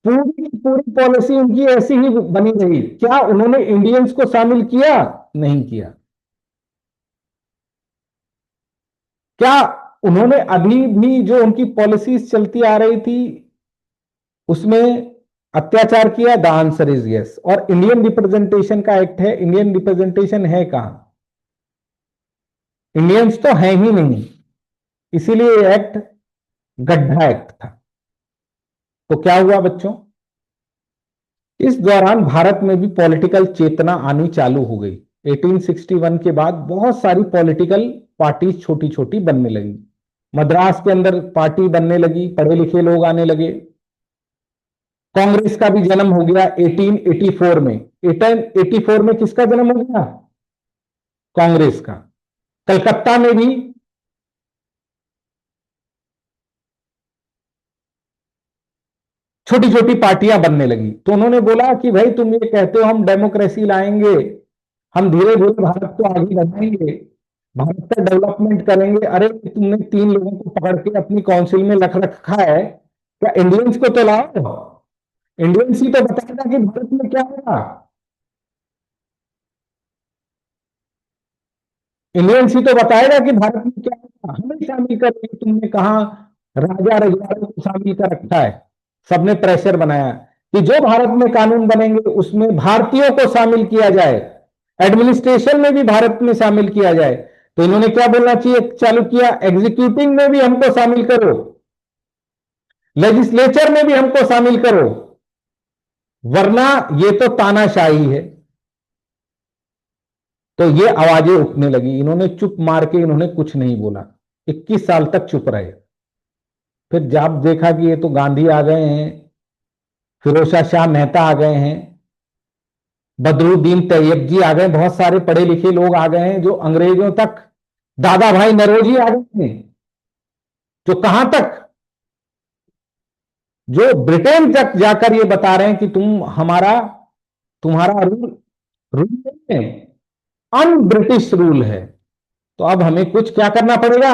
पूरी की पूरी पॉलिसी उनकी ऐसी ही बनी रही। क्या उन्होंने इंडियंस को शामिल किया? नहीं किया। क्या उन्होंने अभी भी जो उनकी पॉलिसीज चलती आ रही थी उसमें अत्याचार किया? The answer is yes. और इंडियन रिप्रेजेंटेशन का एक्ट है, इंडियन रिप्रेजेंटेशन है कहां? इंडियंस तो है ही नहीं, इसीलिए ये एक्ट गड्ढा एक्ट था। तो क्या हुआ बच्चों, इस दौरान भारत में भी पॉलिटिकल चेतना आनी चालू हो गई। 1861 के बाद बहुत सारी पॉलिटिकल पार्टीज छोटी छोटी बनने लगी। मद्रास के अंदर पार्टी बनने लगी, पढ़े लिखे लोग आने लगे। कांग्रेस का भी जन्म हो गया 1884 में। 1884 में किसका जन्म हो गया? कांग्रेस का। कलकत्ता में भी छोटी छोटी पार्टियां बनने लगी। तो उन्होंने बोला कि भाई तुम ये कहते हो हम डेमोक्रेसी लाएंगे, हम धीरे धीरे भारत को आगे बढ़ाएंगे, भारत का डेवलपमेंट करेंगे। अरे तुमने 3 लोगों को पकड़ के अपनी काउंसिल में रख रखा है, क्या इंडियंस को तो लाओ, इंडियंस ही तो बताएगा कि भारत में क्या होगा। इंडियंस ही तो बताएगा कि भारत में क्या होगा, हमें शामिल करेंगे। तुमने कहा राजा रजवाड़ों को शामिल कर रखा है, सबने प्रेशर बनाया कि जो भारत में कानून बनेंगे उसमें भारतीयों को शामिल किया जाए, एडमिनिस्ट्रेशन में भी भारत में शामिल किया जाए। तो इन्होंने क्या बोलना चाहिए चालू किया, एग्जीक्यूटिव में भी हमको शामिल करो, लेजिस्लेचर में भी हमको शामिल करो, वरना ये तो तानाशाही है। तो ये आवाजें उठने लगी। इन्होंने चुप मार के इन्होंने कुछ नहीं बोला, 21 साल तक चुप रहे। फिर जब देखा कि ये तो गांधी आ गए हैं, फिरोज शाह मेहता आ गए हैं, बदरुद्दीन तैयब जी आ गए, बहुत सारे पढ़े लिखे लोग आ गए हैं जो अंग्रेजों तक, दादा भाई नौरोजी आ गए हैं, जो कहां तक, जो ब्रिटेन तक जाकर ये बता रहे हैं कि तुम्हारा रूल रूल नहीं है, अन ब्रिटिश रूल है। तो अब हमें कुछ क्या करना पड़ेगा,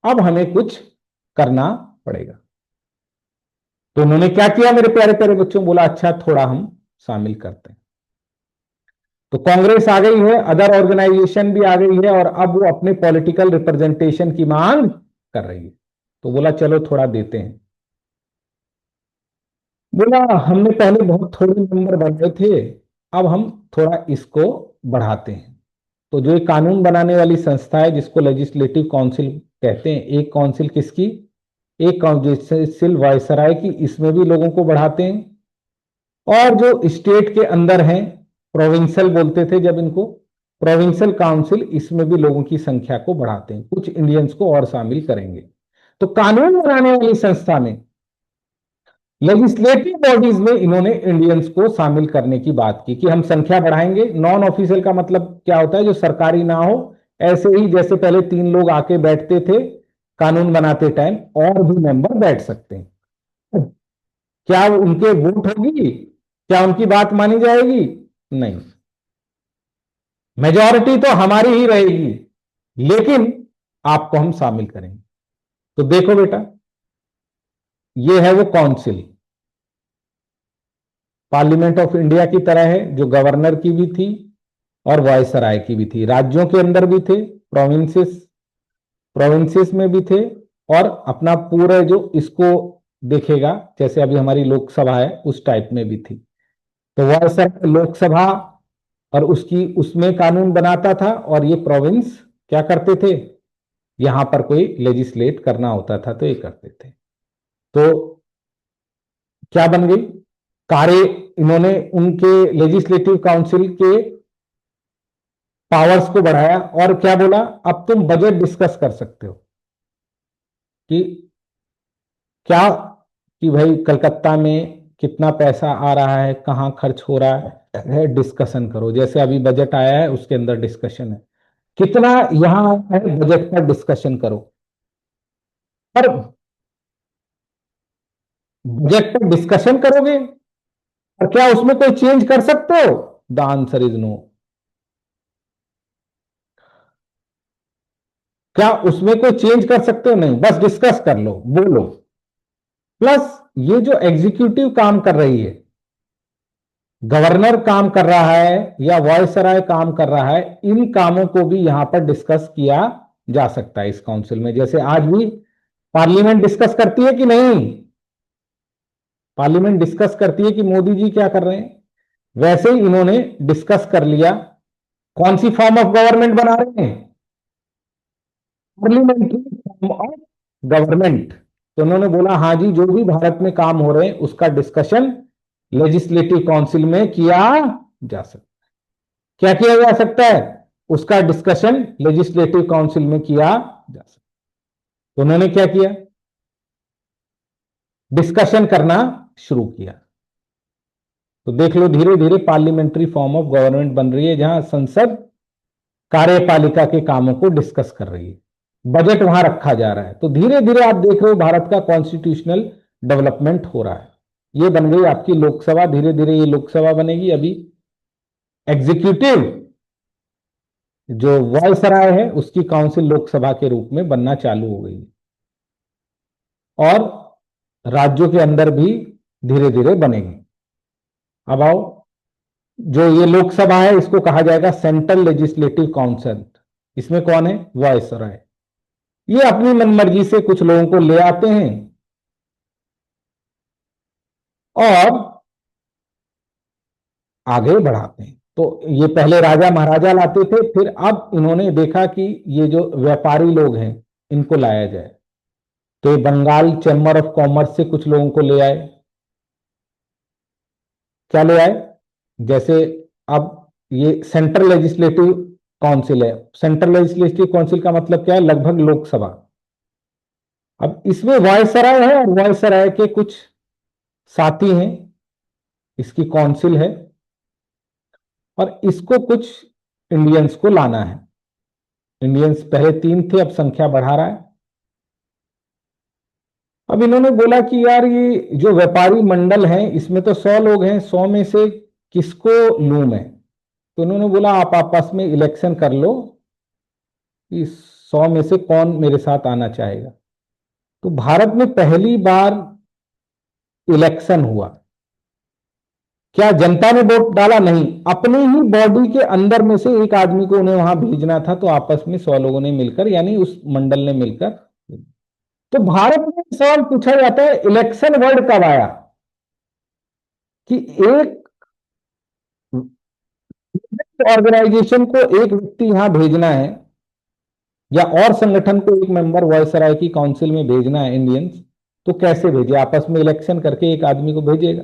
अब हमें कुछ करना पड़ेगा। तो उन्होंने क्या किया मेरे प्यारे प्यारे बच्चों, बोला अच्छा थोड़ा हम शामिल करते हैं। तो कांग्रेस आ गई है, अदर ऑर्गेनाइजेशन भी आ गई है, और अब वो अपने पॉलिटिकल रिप्रेजेंटेशन की मांग कर रही है। तो बोला चलो थोड़ा देते हैं। बोला हमने पहले बहुत थोड़े नंबर बनाए थे, अब हम थोड़ा इसको बढ़ाते हैं। तो जो एक कानून बनाने वाली संस्था है जिसको लेजिस्लेटिव काउंसिल कहते हैं, एक काउंसिल किसकी, एक काउंसिल वायसराय की, इसमें भी लोगों को बढ़ाते हैं। और जो स्टेट के अंदर हैं, प्रोविंशियल बोलते थे जब इनको, प्रोविंशियल काउंसिल, इसमें भी लोगों की संख्या को बढ़ाते हैं, कुछ इंडियंस को और शामिल करेंगे। तो कानून बनाने वाली संस्था में, लेजिस्लेटिव बॉडीज में इन्होंने इंडियंस को शामिल करने की बात की कि हम संख्या बढ़ाएंगे। नॉन ऑफिशियल का मतलब क्या होता है, जो सरकारी ना हो, ऐसे ही जैसे पहले 3 लोग आके बैठते थे कानून बनाते टाइम, और भी मेंबर बैठ सकते हैं। क्या उनके वोट होगी, क्या उनकी बात मानी जाएगी? नहीं, मेजॉरिटी तो हमारी ही रहेगी, लेकिन आपको हम शामिल करेंगे। तो देखो बेटा, ये है वो काउंसिल, पार्लियामेंट ऑफ इंडिया की तरह है, जो गवर्नर की भी थी और वायसराय की भी थी, राज्यों के अंदर भी थे, प्रोविंसेस प्रोविंसेस में भी थे, और अपना पूरा जो इसको देखेगा, जैसे अभी हमारी लोकसभा है उस टाइप में भी थी। तो वायसराय लोकसभा और उसकी उसमें कानून बनाता था, और ये प्रोविंस क्या करते थे, यहां पर कोई लेजिस्लेट करना होता था तो ये करते थे। तो क्या बन गई कार्य, इन्होंने उनके लेजिस्लेटिव काउंसिल के पावर्स को बढ़ाया, और क्या बोला, अब तुम बजट डिस्कस कर सकते हो कि क्या, कि भाई कलकत्ता में कितना पैसा आ रहा है, कहां खर्च हो रहा है, डिस्कशन करो। जैसे अभी बजट आया है उसके अंदर डिस्कशन है, कितना यहां आया है बजट पर डिस्कशन करो। पर बजट पर डिस्कशन करोगे और क्या उसमें कोई चेंज कर सकते हो? The answer is no. क्या उसमें कोई चेंज कर सकते हो? नहीं, बस डिस्कस कर लो, बोलो। प्लस ये जो एग्जीक्यूटिव काम कर रही है, गवर्नर काम कर रहा है या वॉयसराय काम कर रहा है, इन कामों को भी यहां पर डिस्कस किया जा सकता है इस काउंसिल में। जैसे आज भी पार्लियामेंट डिस्कस करती है कि नहीं, पार्लियामेंट डिस्कस करती है कि मोदी जी क्या कर रहे हैं, वैसे ही इन्होंने डिस्कस कर लिया कौन सी फॉर्म ऑफ गवर्नमेंट बना रहे हैं, पार्लियामेंट्री फॉर्म ऑफ गवर्नमेंट। तो उन्होंने बोला हाँ जी, जो भी भारत में काम हो रहे हैं उसका डिस्कशन लेजिस्लेटिव काउंसिल में किया जा सकता है। क्या किया जा सकता है? उसका डिस्कशन लेजिस्लेटिव काउंसिल में किया जा सकता है। तो उन्होंने क्या किया, डिस्कशन करना शुरू किया। तो देख लो धीरे धीरे पार्लियामेंट्री फॉर्म ऑफ गवर्नमेंट बन रही है, जहां संसद कार्यपालिका के कामों को डिस्कस कर रही है, बजट वहां रखा जा रहा है। तो धीरे धीरे आप देख रहे हो भारत का कॉन्स्टिट्यूशनल डेवलपमेंट हो रहा है। ये बन गई आपकी लोकसभा, धीरे धीरे ये लोकसभा बनेगी। अभी एग्जीक्यूटिव जो वायसराय है उसकी काउंसिल लोकसभा के रूप में बनना चालू हो गई, और राज्यों के अंदर भी धीरे धीरे बनेंगे। अब आओ, जो ये लोकसभा है इसको कहा जाएगा सेंट्रल लेजिस्लेटिव काउंसिल। इसमें कौन है? वायसराय। ये अपनी मनमर्जी से कुछ लोगों को ले आते हैं और आगे बढ़ाते हैं। तो ये पहले राजा महाराजा लाते थे, फिर अब इन्होंने देखा कि ये जो व्यापारी लोग हैं इनको लाया जाए, तो ये बंगाल चैम्बर ऑफ कॉमर्स से कुछ लोगों को ले आए। क्या ले आए? जैसे अब ये सेंट्रल लेजिस्लेटिव काउंसिल है। सेंट्रल लेजिस्लेटिव काउंसिल का मतलब क्या है? लगभग लोकसभा। अब इसमें वायसराय है और वायसराय के कुछ साथी हैं, इसकी काउंसिल है, और इसको कुछ इंडियंस को लाना है। इंडियंस पहले 3 थे, अब संख्या बढ़ा रहा है। अब इन्होंने बोला कि यार ये जो व्यापारी मंडल है इसमें तो 100 लोग हैं, 100 में से किसको लूं मैं? तो उन्होंने बोला आप आपस में इलेक्शन कर लो कि 100 में से कौन मेरे साथ आना चाहेगा। तो भारत में पहली बार इलेक्शन हुआ। क्या जनता ने वोट डाला? नहीं, अपने ही बॉडी के अंदर में से एक आदमी को उन्हें वहां भेजना था, तो आपस में 100 लोगों ने मिलकर, यानी उस मंडल ने मिलकर। तो भारत में सवाल पूछा जाता है इलेक्शन वर्ड कब आया, कि एक ऑर्गेनाइजेशन को एक व्यक्ति यहां भेजना है, या और संगठन को एक मेंबर वायसराय की काउंसिल में भेजना है इंडियंस, तो कैसे भेजे? आपस में इलेक्शन करके एक आदमी को भेजेगा।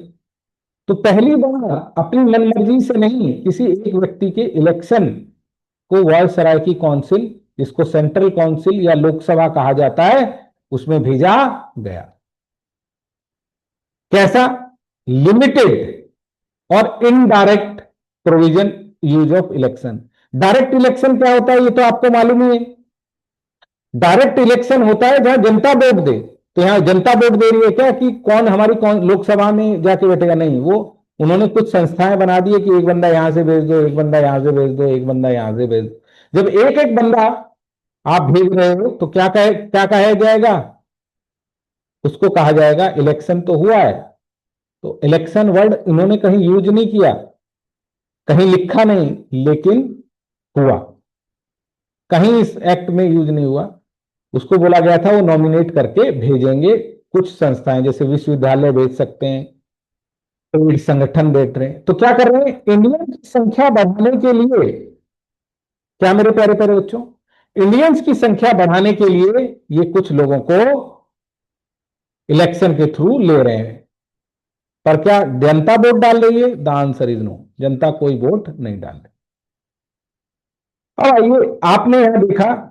तो पहली बार अपनी मनमर्जी से नहीं, किसी एक व्यक्ति के इलेक्शन को वायसराय की काउंसिल, जिसको सेंट्रल काउंसिल या लोकसभा कहा जाता है, उसमें भेजा गया। कैसा? लिमिटेड और indirect provision use of election. Direct election क्या होता है ये तो आपको मालूम ही है। डायरेक्ट इलेक्शन होता है जहां जनता वोट दे। तो यहां जनता वोट दे रही है क्या कि कौन हमारी कौन लोकसभा में जाके बैठेगा? नहीं, वो उन्होंने कुछ संस्थाएं बना दी है कि एक बंदा यहां से भेज दो, एक बंदा यहां से भेज दो, एक बंदा यहां से भेज दो। जब एक एक बंदा आप भेज रहे हो तो क्या कहा जाएगा? उसको कहा जाएगा इलेक्शन तो हुआ है। तो इलेक्शन वर्ड इन्होंने कहीं यूज नहीं किया, कहीं लिखा नहीं, लेकिन हुआ। कहीं इस एक्ट में यूज नहीं हुआ। उसको बोला गया था वो नॉमिनेट करके भेजेंगे। कुछ संस्थाएं जैसे विश्वविद्यालय भेज सकते हैं, कोई संगठन भेज रहे हैं। तो क्या कर रहे हैं? इंडियन की संख्या बढ़ाने के लिए, क्या मेरे प्यारे प्यारे बच्चों, इंडियंस की संख्या बढ़ाने के लिए ये कुछ लोगों को इलेक्शन के थ्रू ले रहे हैं। पर क्या जनता वोट डाल रही है? द आंसर इज नो, जनता कोई वोट नहीं डाल रही। अब आइए, आपने यहां देखा,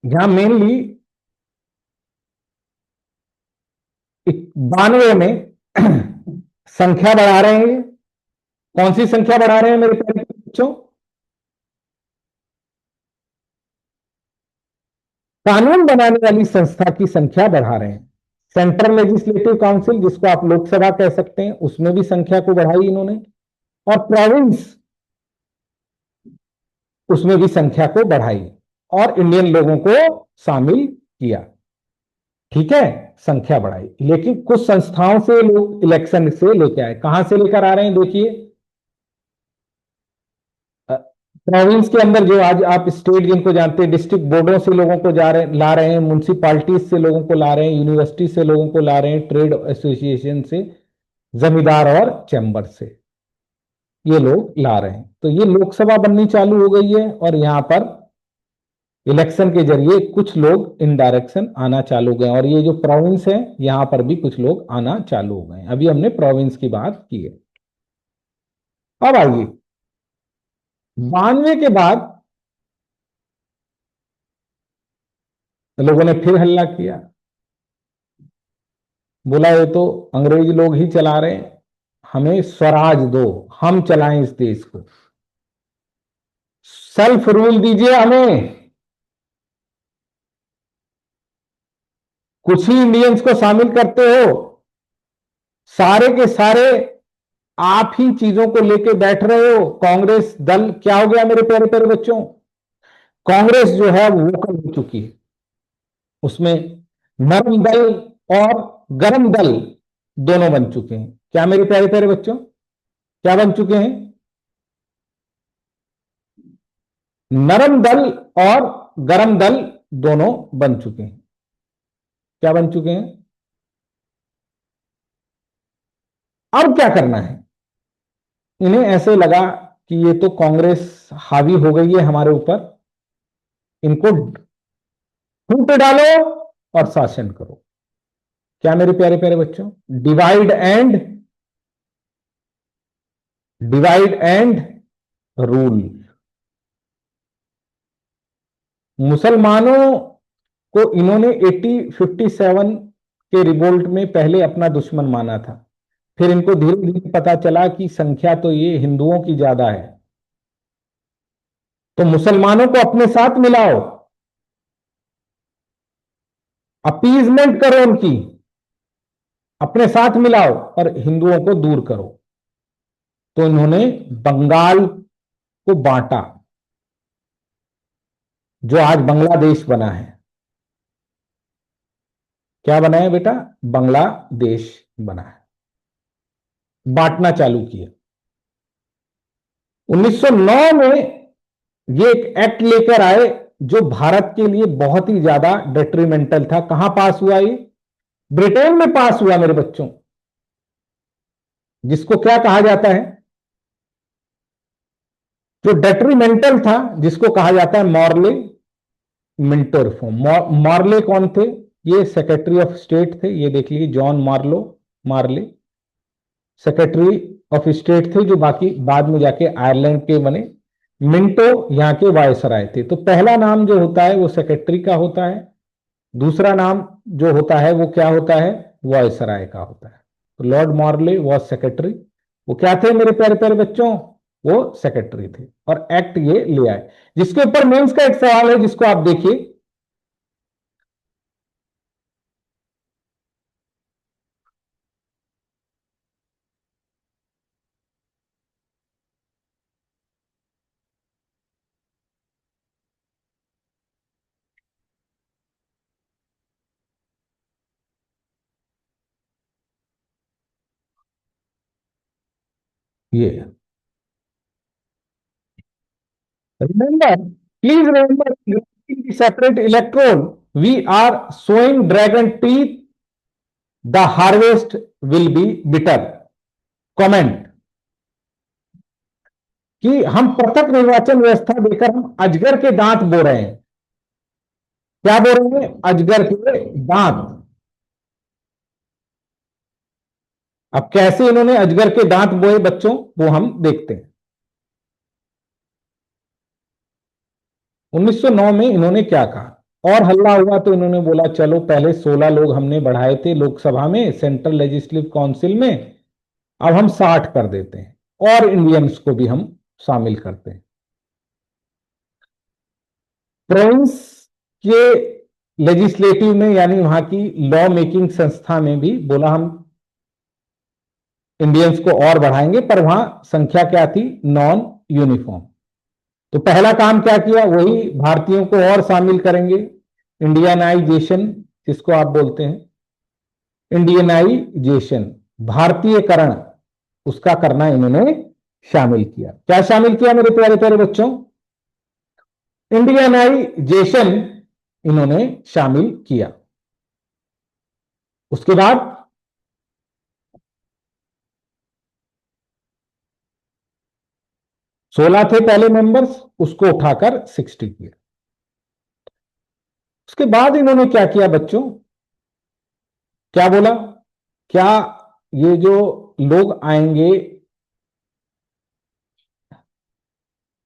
यहां मेनली 92 में संख्या बढ़ा रहे हैं। कौन सी संख्या बढ़ा रहे हैं मेरे प्यारे बच्चों? कानून बनाने वाली संस्था की संख्या बढ़ा रहे हैं। सेंट्रल लेजिस्लेटिव काउंसिल, जिसको आप लोकसभा कह सकते हैं, उसमें भी संख्या को बढ़ाई इन्होंने, और प्रोविंस, उसमें भी संख्या को बढ़ाई, और इंडियन लोगों को शामिल किया। ठीक है, संख्या बढ़ाई। लेकिन कुछ संस्थाओं से लोग इलेक्शन से लेकर आए। कहां से लेकर आ रहे हैं? देखिए, प्रोविंस के अंदर जो आज आप स्टेट जिनको जानते हैं, डिस्ट्रिक्ट बोर्डों से लोगों को ला रहे हैं, म्यूनिसिपालिटीज से लोगों को ला रहे हैं, यूनिवर्सिटी से लोगों को ला रहे हैं, ट्रेड एसोसिएशन से, जमींदार और चैम्बर से ये लोग ला रहे हैं। तो ये लोकसभा बननी चालू हो गई है और यहां पर इलेक्शन के जरिए कुछ लोग इन डायरेक्शन आना चालू हो गए, और ये जो प्रोविंस है यहां पर भी कुछ लोग आना चालू हो गए। अभी हमने प्रोविंस की बात की है। अब आइए 92 के बाद लोगों ने फिर हल्ला किया, बोला ये तो अंग्रेज लोग ही चला रहे हैं, हमें स्वराज दो, हम चलाएं इस देश को, सेल्फ रूल दीजिए हमें। कुछ ही इंडियंस को शामिल करते हो, सारे के सारे आप ही चीजों को लेके बैठ रहे हो। कांग्रेस दल क्या हो गया मेरे प्यारे प्यारे बच्चों? कांग्रेस जो है वो वोकल हो चुकी है। उसमें नरम दल और गरम दल दोनों बन चुके हैं। क्या मेरे प्यारे प्यारे बच्चों, क्या बन चुके हैं? नरम दल और गरम दल दोनों बन चुके हैं। क्या बन चुके हैं? अब क्या करना है? इन्हें ऐसे लगा कि ये तो कांग्रेस हावी हो गई है हमारे ऊपर, इनको फूट डालो और शासन करो। क्या मेरे प्यारे प्यारे बच्चों? Divide and rule. मुसलमानों को इन्होंने 1857 के रिवोल्ट में पहले अपना दुश्मन माना था। फिर इनको धीरे धीरे पता चला कि संख्या तो ये हिंदुओं की ज्यादा है, तो मुसलमानों को अपने साथ मिलाओ, अपीजमेंट करो उनकी, अपने साथ मिलाओ और हिंदुओं को दूर करो। तो इन्होंने बंगाल को बांटा, जो आज बांग्लादेश बना है। क्या बना है बेटा? बांग्लादेश बना है। बांटना चालू किया। 1909 में ये एक एक्ट लेकर आए जो भारत के लिए बहुत ही ज्यादा डेट्रीमेंटल था। कहां पास हुआ ये? ब्रिटेन में पास हुआ मेरे बच्चों। जिसको क्या कहा जाता है? जो डेट्रीमेंटल था, जिसको कहा जाता है मॉर्ले मिंटो रिफॉर्म। मॉर्ले कौन थे? ये सेक्रेटरी ऑफ स्टेट थे। ये देख लीजिए, John Morley secretary of state थे, जो बाकी बाद में जाके आयरलैंड के बने। मिंटो यहां के वायसराय थे। तो पहला नाम जो होता है वो सेक्रेटरी का होता है, दूसरा नाम जो होता है वो क्या होता है? वायसराय का होता है। तो लॉर्ड मॉर्ले वॉज सेक्रेटरी। वो क्या थे मेरे प्यारे प्यारे बच्चों? वो सेक्रेटरी थे और एक्ट ये ले आए। जिसके ऊपर मेंस का एक सवाल है, जिसको आप देखिए। ये remember, please remember separate electorate, we are sowing dragon teeth, the harvest will be bitter. Comment कि हम पृथक निर्वाचन व्यवस्था देकर हम अजगर के दांत बो रहे हैं। क्या बो रहे हैं? अजगर के दांत। अब कैसे इन्होंने अजगर के दांत बोए बच्चों, वो हम देखते हैं। 1909 में इन्होंने क्या कहा और हल्ला हुआ, तो इन्होंने बोला चलो पहले 16 लोग हमने बढ़ाए थे लोकसभा में, सेंट्रल लेजिस्लेटिव काउंसिल में, अब हम 60 कर देते हैं और इंडियंस को भी हम शामिल करते हैं। प्रोविंस के लेजिस्लेटिव में, यानी वहां की लॉ मेकिंग संस्था में भी बोला हम इंडियंस को और बढ़ाएंगे, पर वहां संख्या क्या थी? Non uniform. तो पहला काम क्या किया? वही भारतीयों को और शामिल करेंगे, इंडियनाइजेशन जिसको आप बोलते हैं, इंडियनाइजेशन, भारतीयकरण, उसका करना इन्होंने शामिल किया। क्या शामिल किया मेरे प्यारे प्यारे बच्चों? इंडियनाइजेशन इन्होंने शामिल किया। उसके बाद 16 थे पहले मेंबर्स, उसको उठाकर 60 किया। उसके बाद इन्होंने क्या किया बच्चों, क्या बोला, क्या ये जो लोग आएंगे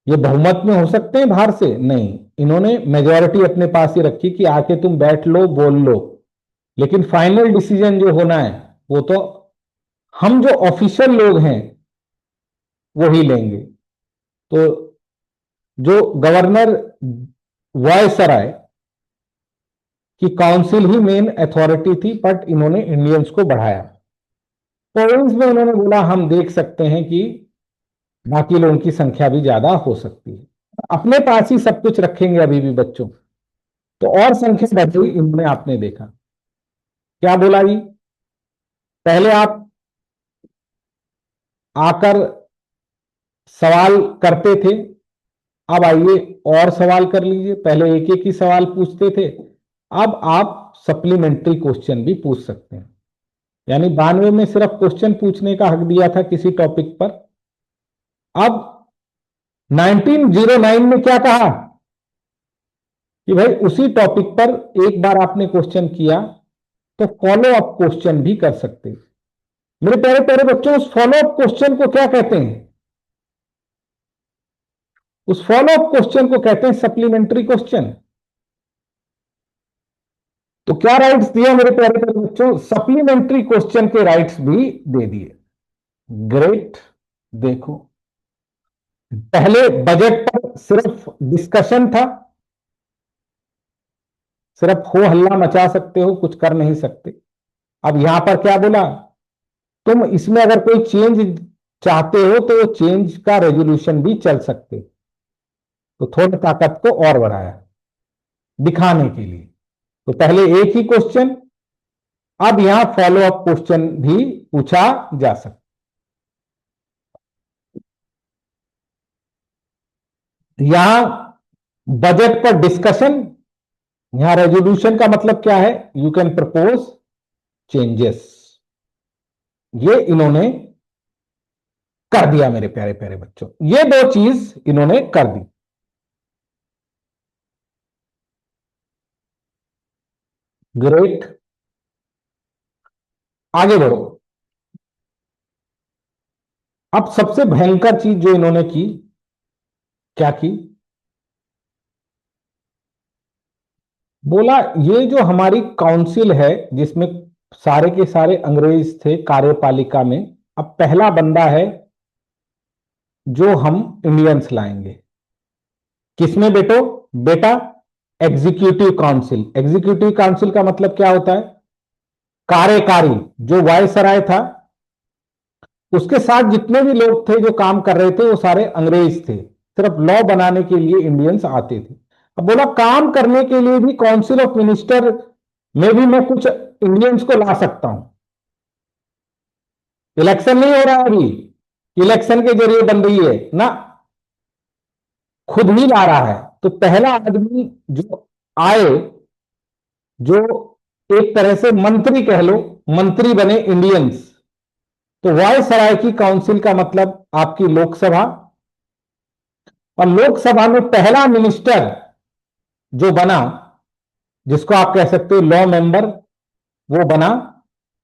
ये बहुमत में हो सकते हैं बाहर से? नहीं, इन्होंने मेजॉरिटी अपने पास ही रखी कि आके तुम बैठ लो, बोल लो, लेकिन फाइनल डिसीजन जो होना है वो तो हम जो ऑफिशियल लोग हैं वो ही लेंगे। तो जो गवर्नर वायसराय की काउंसिल ही मेन अथॉरिटी थी, बट इन्होंने इंडियंस को बढ़ाया। प्रोविंस में उन्होंने बोला हम देख सकते हैं कि बाकी लोगों की संख्या भी ज्यादा हो सकती है, अपने पास ही सब कुछ रखेंगे अभी भी बच्चों, तो और संख्या बढ़ गई। इन्होंने आपने देखा क्या बोला जी, पहले आप आकर सवाल करते थे, अब आइए और सवाल कर लीजिए। पहले एक एक ही सवाल पूछते थे, अब आप सप्लीमेंट्री क्वेश्चन भी पूछ सकते हैं। यानी 92 में सिर्फ क्वेश्चन पूछने का हक दिया था किसी टॉपिक पर, अब 1909 में क्या कहा कि भाई उसी टॉपिक पर एक बार आपने क्वेश्चन किया तो फॉलो अप क्वेश्चन भी कर सकते हैं। मेरे प्यारे प्यारे बच्चों, उस फॉलो अप क्वेश्चन को क्या कहते हैं? उस फॉलो अप क्वेश्चन को कहते हैं सप्लीमेंट्री क्वेश्चन। तो क्या राइट्स दिया मेरे प्यारे प्यारे बच्चों? सप्लीमेंट्री क्वेश्चन के राइट्स भी दे दिए। ग्रेट। देखो, पहले बजट पर सिर्फ डिस्कशन था, सिर्फ हो हल्ला मचा सकते हो, कुछ कर नहीं सकते। अब यहां पर क्या बोला, तुम इसमें अगर कोई चेंज चाहते हो तो वो चेंज का रेजोल्यूशन भी चल सकते। तो थोड़ी ताकत को और बढ़ाया दिखाने के लिए। तो पहले एक ही क्वेश्चन, अब यहां फॉलो अप क्वेश्चन भी पूछा जा सकता। यहां बजट पर डिस्कशन, यहां रेजोल्यूशन का मतलब क्या है, यू कैन प्रपोज चेंजेस। ये इन्होंने कर दिया मेरे प्यारे प्यारे बच्चों, ये दो चीज इन्होंने कर दी। ग्रेट, आगे बढ़ो। अब सबसे भयंकर चीज जो इन्होंने की, क्या की, बोला ये जो हमारी काउंसिल है जिसमें सारे के सारे अंग्रेज थे कार्यपालिका में, अब पहला बंदा है जो हम इंडियंस लाएंगे। किसमें बेटो, बेटा एग्जीक्यूटिव काउंसिल। एग्जीक्यूटिव काउंसिल का मतलब क्या होता है, कार्यकारी। जो वायसराय था उसके साथ जितने भी लोग थे जो काम कर रहे थे वो सारे अंग्रेज थे, सिर्फ लॉ बनाने के लिए इंडियंस आते थे। अब बोला काम करने के लिए भी काउंसिल ऑफ मिनिस्टर में भी मैं कुछ इंडियंस को ला सकता हूं। इलेक्शन नहीं हो रहा अभी, इलेक्शन के जरिए बन रही है ना, खुद ही ला रहा है। तो पहला आदमी जो आए, जो एक तरह से मंत्री कह लो, मंत्री बने इंडियंस। तो वायसराय की काउंसिल का मतलब आपकी लोकसभा, और लोकसभा में पहला मिनिस्टर जो बना, जिसको आप कह सकते हो लॉ मेंबर, वो बना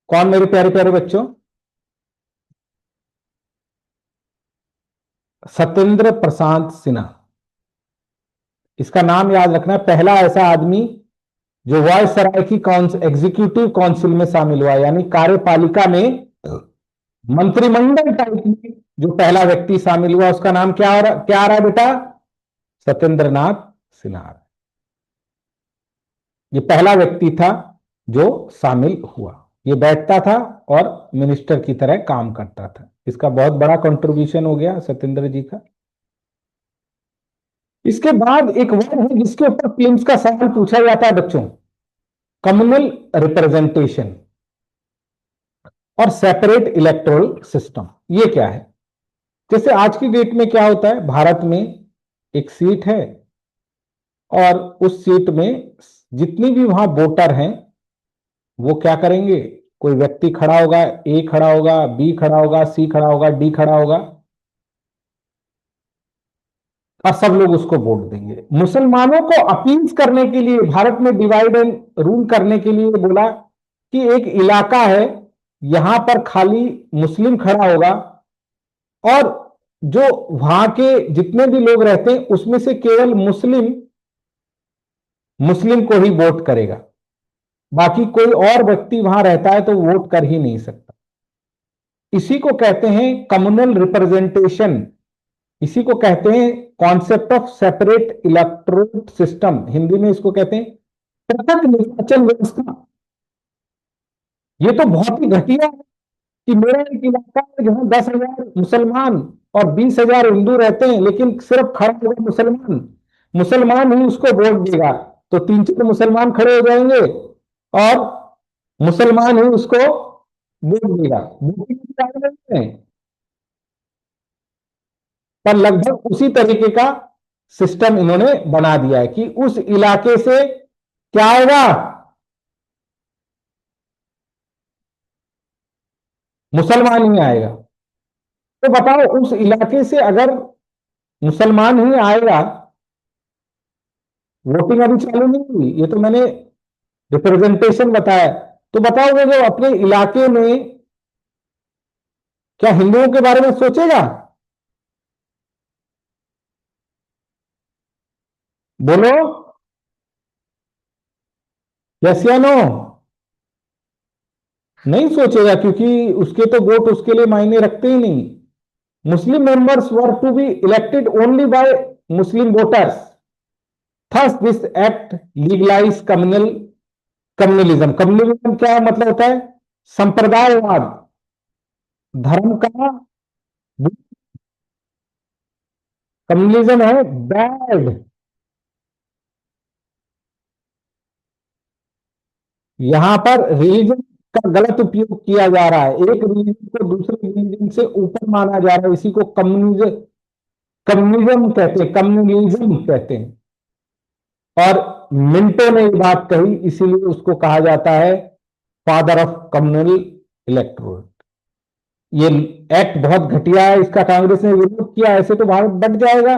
कौन मेरे प्यारे प्यारे बच्चों? सत्येंद्र प्रसाद सिन्हा। इसका नाम याद रखना है, पहला ऐसा आदमी जो वायसराय की एग्जीक्यूटिव काउंसिल में शामिल हुआ, यानी कार्यपालिका में मंत्रिमंडल टाइप में जो पहला व्यक्ति शामिल हुआ, उसका नाम क्या आ रहा है बेटा? सत्येंद्र नाथ सिन्हा। ये पहला व्यक्ति था जो शामिल हुआ। ये बैठता था और मिनिस्टर की तरह काम करता था। इसका बहुत बड़ा कंट्रीब्यूशन हो गया सत्येंद्र जी का। इसके बाद एक वर्ड है जिसके ऊपर प्रीलिम्स का सवाल पूछा जाता है बच्चों, कम्युनल रिप्रेजेंटेशन और सेपरेट इलेक्टोरल सिस्टम। ये क्या है? जैसे आज की डेट में क्या होता है, भारत में एक सीट है, और उस सीट में जितनी भी वहां वोटर हैं वो क्या करेंगे, कोई व्यक्ति खड़ा होगा, ए खड़ा होगा, बी खड़ा होगा, सी खड़ा होगा, डी खड़ा होगा, और सब लोग उसको वोट देंगे। मुसलमानों को अपील करने के लिए, भारत में डिवाइड एंड रूल करने के लिए बोला कि एक इलाका है, यहां पर खाली मुस्लिम खड़ा होगा और जो वहां के जितने भी लोग रहते हैं उसमें से केवल मुस्लिम मुस्लिम को ही वोट करेगा, बाकी कोई और व्यक्ति वहां रहता है तो वोट कर ही नहीं सकता। इसी को कहते हैं कम्युनल रिप्रेजेंटेशन, इसी को कहते हैं concept of separate electorate system, Hindi में इसको कहते हैं पृथक निर्वाचन व्यवस्था। ये तो बहुत ही घटिया है कि मेरा एक इलाका है जहां 10,000 मुसलमान और 20,000 हिंदू रहते हैं, लेकिन सिर्फ खड़ा होगा मुसलमान, मुसलमान ही उसको वोट देगा, तो 3-4 मुसलमान खड़े हो जाएंगे और मुसलमान ही उसको वोट देगा। वोटिंग की कार्यवाही है, पर लगभग उसी तरीके का सिस्टम इन्होंने बना दिया है कि उस इलाके से क्या होगा, मुसलमान ही आएगा। तो बताओ उस इलाके से अगर मुसलमान ही आएगा, वोटिंग अभी चालू नहीं हुई, ये तो मैंने रिप्रेजेंटेशन बताया, तो बताओ वो जो अपने इलाके में क्या हिंदुओं के बारे में सोचेगा? बोलो, यस या नो? नहीं सोचेगा, क्योंकि उसके तो वोट उसके लिए मायने रखते ही नहीं। Muslim members were to be elected only by Muslim voters, thus this act legalize communalism. Communalism क्या मतलब होता है? संप्रदायवाद, धर्म का। कम्युनलिज्म है बैड, यहां पर रिलीजन का गलत उपयोग किया जा रहा है, एक रिलीजन को दूसरे रिलीजन से ऊपर माना जा रहा है, इसी को कम्युनिज्म कम्युनिज्म कहते हैं, कम्युनलिज्म कहते हैं। और मिंटो ने ये बात कही, इसीलिए उसको कहा जाता है फादर ऑफ कम्युनल इलेक्टोरेट। ये एक्ट बहुत घटिया है, इसका कांग्रेस ने विरोध किया, ऐसे तो भारत बट जाएगा।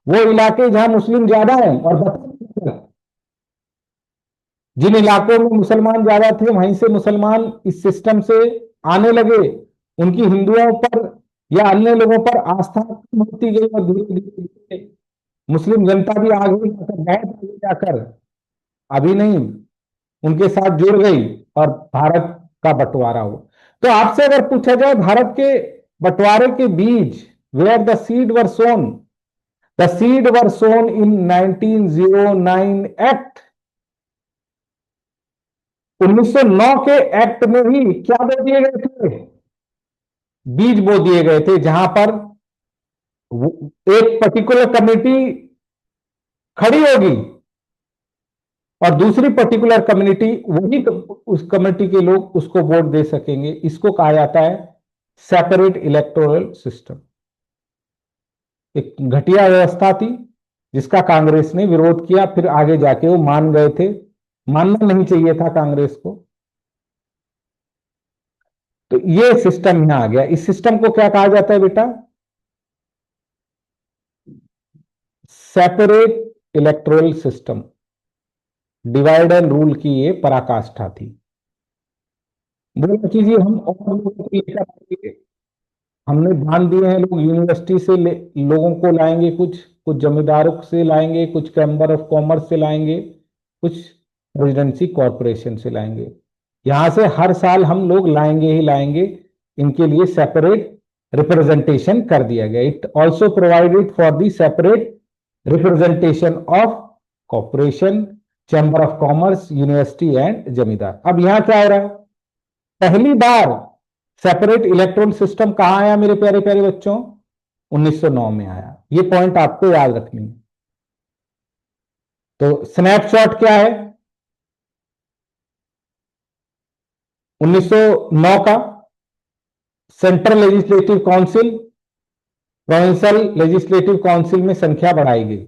वो इलाके जहां मुस्लिम ज्यादा हैं, और बताओ जिन इलाकों में मुसलमान ज्यादा थे वहीं से मुसलमान इस सिस्टम से आने लगे, उनकी हिंदुओं पर या अन्य लोगों पर आस्था कम होती गई और धीरे धीरे धीरे मुस्लिम जनता भी आगे जाकर, बहुत आगे जाकर, अभी नहीं, उनके साथ जुड़ गई और भारत का बंटवारा हो। तो आपसे अगर पूछा जाए भारत के बंटवारे के बीज, where the seed were sown, the seed were sown in 1909 act. 1909 के एक्ट में ही क्या बो दिए गए थे, बीज बो दिए गए थे, जहां पर एक पर्टिकुलर कमेटी खड़ी होगी और दूसरी पर्टिकुलर कम्युनिटी, वही उस कम्युनिटी के लोग उसको वोट दे सकेंगे। इसको कहा जाता है सेपरेट इलेक्टोरल सिस्टम। एक घटिया व्यवस्था थी जिसका कांग्रेस ने विरोध किया, फिर आगे जाके वो मान गए थे, मानना नहीं चाहिए था कांग्रेस को। तो ये सिस्टम यहां आ गया। इस सिस्टम को क्या कहा जाता है बेटा? Separate electoral system. Divide and rule की ये पराकाष्ठा थी। बोला कि जी हम और लोगों को लेकर आएंगे, हमने बांध दिए हैं, लोग यूनिवर्सिटी से लोगों को लाएंगे, कुछ कुछ जमींदारों से लाएंगे, कुछ चैम्बर ऑफ कॉमर्स से लाएंगे, कुछ रेजिडेंसी कॉरपोरेशन से लाएंगे, यहां से हर साल हम लोग लाएंगे ही लाएंगे। इनके लिए सेपरेट रिप्रेजेंटेशन कर दिया गया। It also provided for the separate representation of corporation, chamber of commerce, university and जमींदार। अब यहां क्या हो रहा है? पहली बार सेपरेट इलेक्ट्रॉन सिस्टम कहां आया मेरे प्यारे प्यारे बच्चों? 1909 में आया। ये पॉइंट आपको याद रखनी है। तो स्नैपशॉट क्या है 1909 का? Central legislative council, provincial legislative council में संख्या बढ़ाई गई,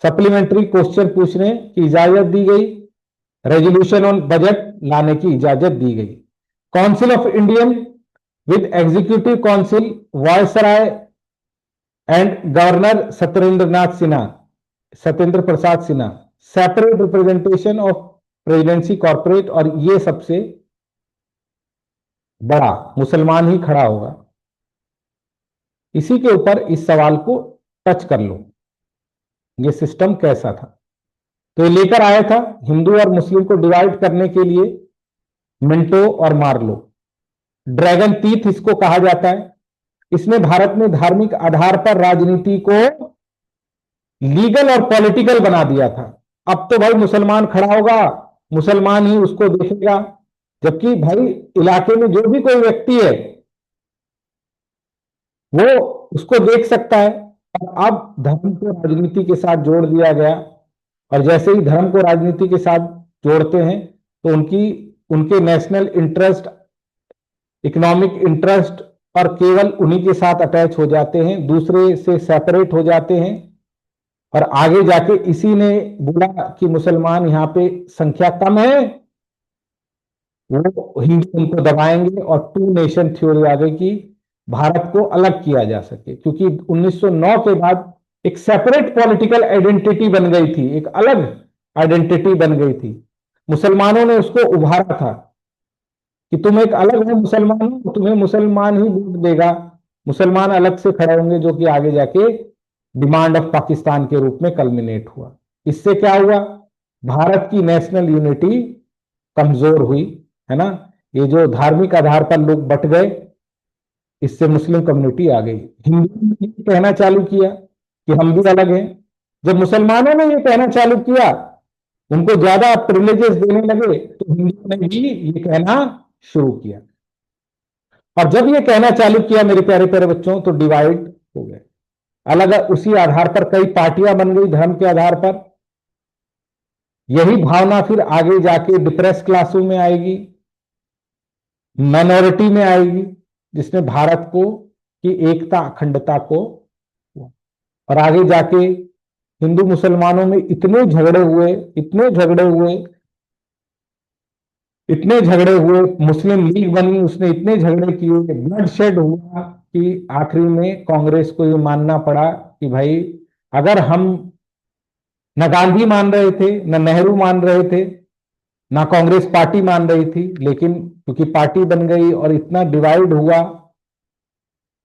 सप्लीमेंट्री क्वेश्चन पूछने की इजाजत दी गई, रेजोल्यूशन ऑन बजट लाने की इजाजत दी गई। Council of Indian with executive council viceroy and governor Satyendra Prasad Sinha, separate representation of presidency corporate, और ये सबसे बड़ा मुसलमान ही खड़ा होगा। इसी के ऊपर इस सवाल को टच कर लो, ये सिस्टम कैसा था। तो ये लेकर आया था हिंदू और मुस्लिम को डिवाइड करने के लिए मिंटो और मार्लो। ड्रैगन तीथ इसको कहा जाता है। इसने भारत में धार्मिक आधार पर राजनीति को लीगल और पॉलिटिकल बना दिया था। अब तो भाई मुसलमान खड़ा होगा, मुसलमान ही उसको देखेगा, जबकि भाई इलाके में जो भी कोई व्यक्ति है वो उसको देख सकता है। और अब धर्म को राजनीति के साथ जोड़ दिया गया, और जैसे ही धर्म को राजनीति के साथ जोड़ते हैं तो उनके नेशनल इंटरेस्ट, इकोनॉमिक इंटरेस्ट और केवल उन्हीं के साथ अटैच हो जाते हैं, दूसरे से सेपरेट हो जाते हैं। और आगे जाके इसी ने बोला कि मुसलमान यहाँ पे संख्या कम है, वो हिंदू उनको दबाएंगे, और टू नेशन थ्योरी आ गई कि भारत को अलग किया जा सके, क्योंकि 1909 के बाद एक सेपरेट पॉलिटिकल आइडेंटिटी बन गई थी, एक अलग आइडेंटिटी बन गई थी। मुसलमानों ने उसको उभारा था कि तुम एक अलग हो मुसलमान हो, तुम्हें मुसलमान ही वोट देगा, मुसलमान अलग से खड़े होंगे, जो कि आगे जाके डिमांड ऑफ पाकिस्तान के रूप में कल्मिनेट हुआ। इससे क्या हुआ, भारत की नेशनल यूनिटी कमजोर हुई, है ना। ये जो धार्मिक आधार पर लोग बट गए, इससे मुस्लिम कम्युनिटी आ गई। हिंदू ने ये कहना चालू किया कि हम भी अलग हैं। जब मुसलमानों ने ये कहना चालू किया, उनको ज्यादा प्रिविलेजेस देने लगे, तो हिंदुओं ने भी ये कहना शुरू किया। और जब ये कहना चालू किया मेरे प्यारे प्यारे बच्चों, तो डिवाइड हो गए, अलग उसी आधार पर कई पार्टियां बन गई धर्म के आधार पर। यही भावना फिर आगे जाके डिप्रेस क्लासों में आएगी, माइनॉरिटी में आएगी, जिसने भारत को की एकता अखंडता को, और आगे जाके हिंदू मुसलमानों में इतने झगड़े हुए, इतने झगड़े हुए, इतने झगड़े हुए, मुस्लिम लीग बनी, उसने इतने झगड़े किए, ब्लड शेड हुआ कि आखिरी में कांग्रेस को ये मानना पड़ा कि भाई अगर हम न गांधी मान रहे थे, न नेहरू मान रहे थे, ना कांग्रेस पार्टी मान रही थी, लेकिन क्योंकि पार्टी बन गई और इतना डिवाइड हुआ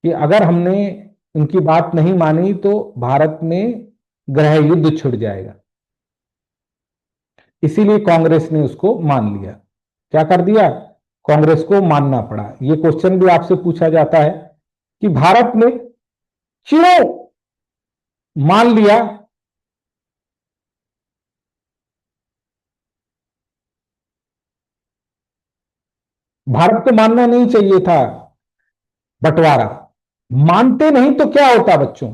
कि अगर हमने उनकी बात नहीं मानी तो भारत में गृह युद्ध छिड़ जाएगा। इसीलिए कांग्रेस ने उसको मान लिया। क्या कर दिया, कांग्रेस को मानना पड़ा। यह क्वेश्चन भी आपसे पूछा जाता है कि भारत ने क्यों मान लिया। भारत को मानना नहीं चाहिए था बंटवारा। मानते नहीं तो क्या होता बच्चों,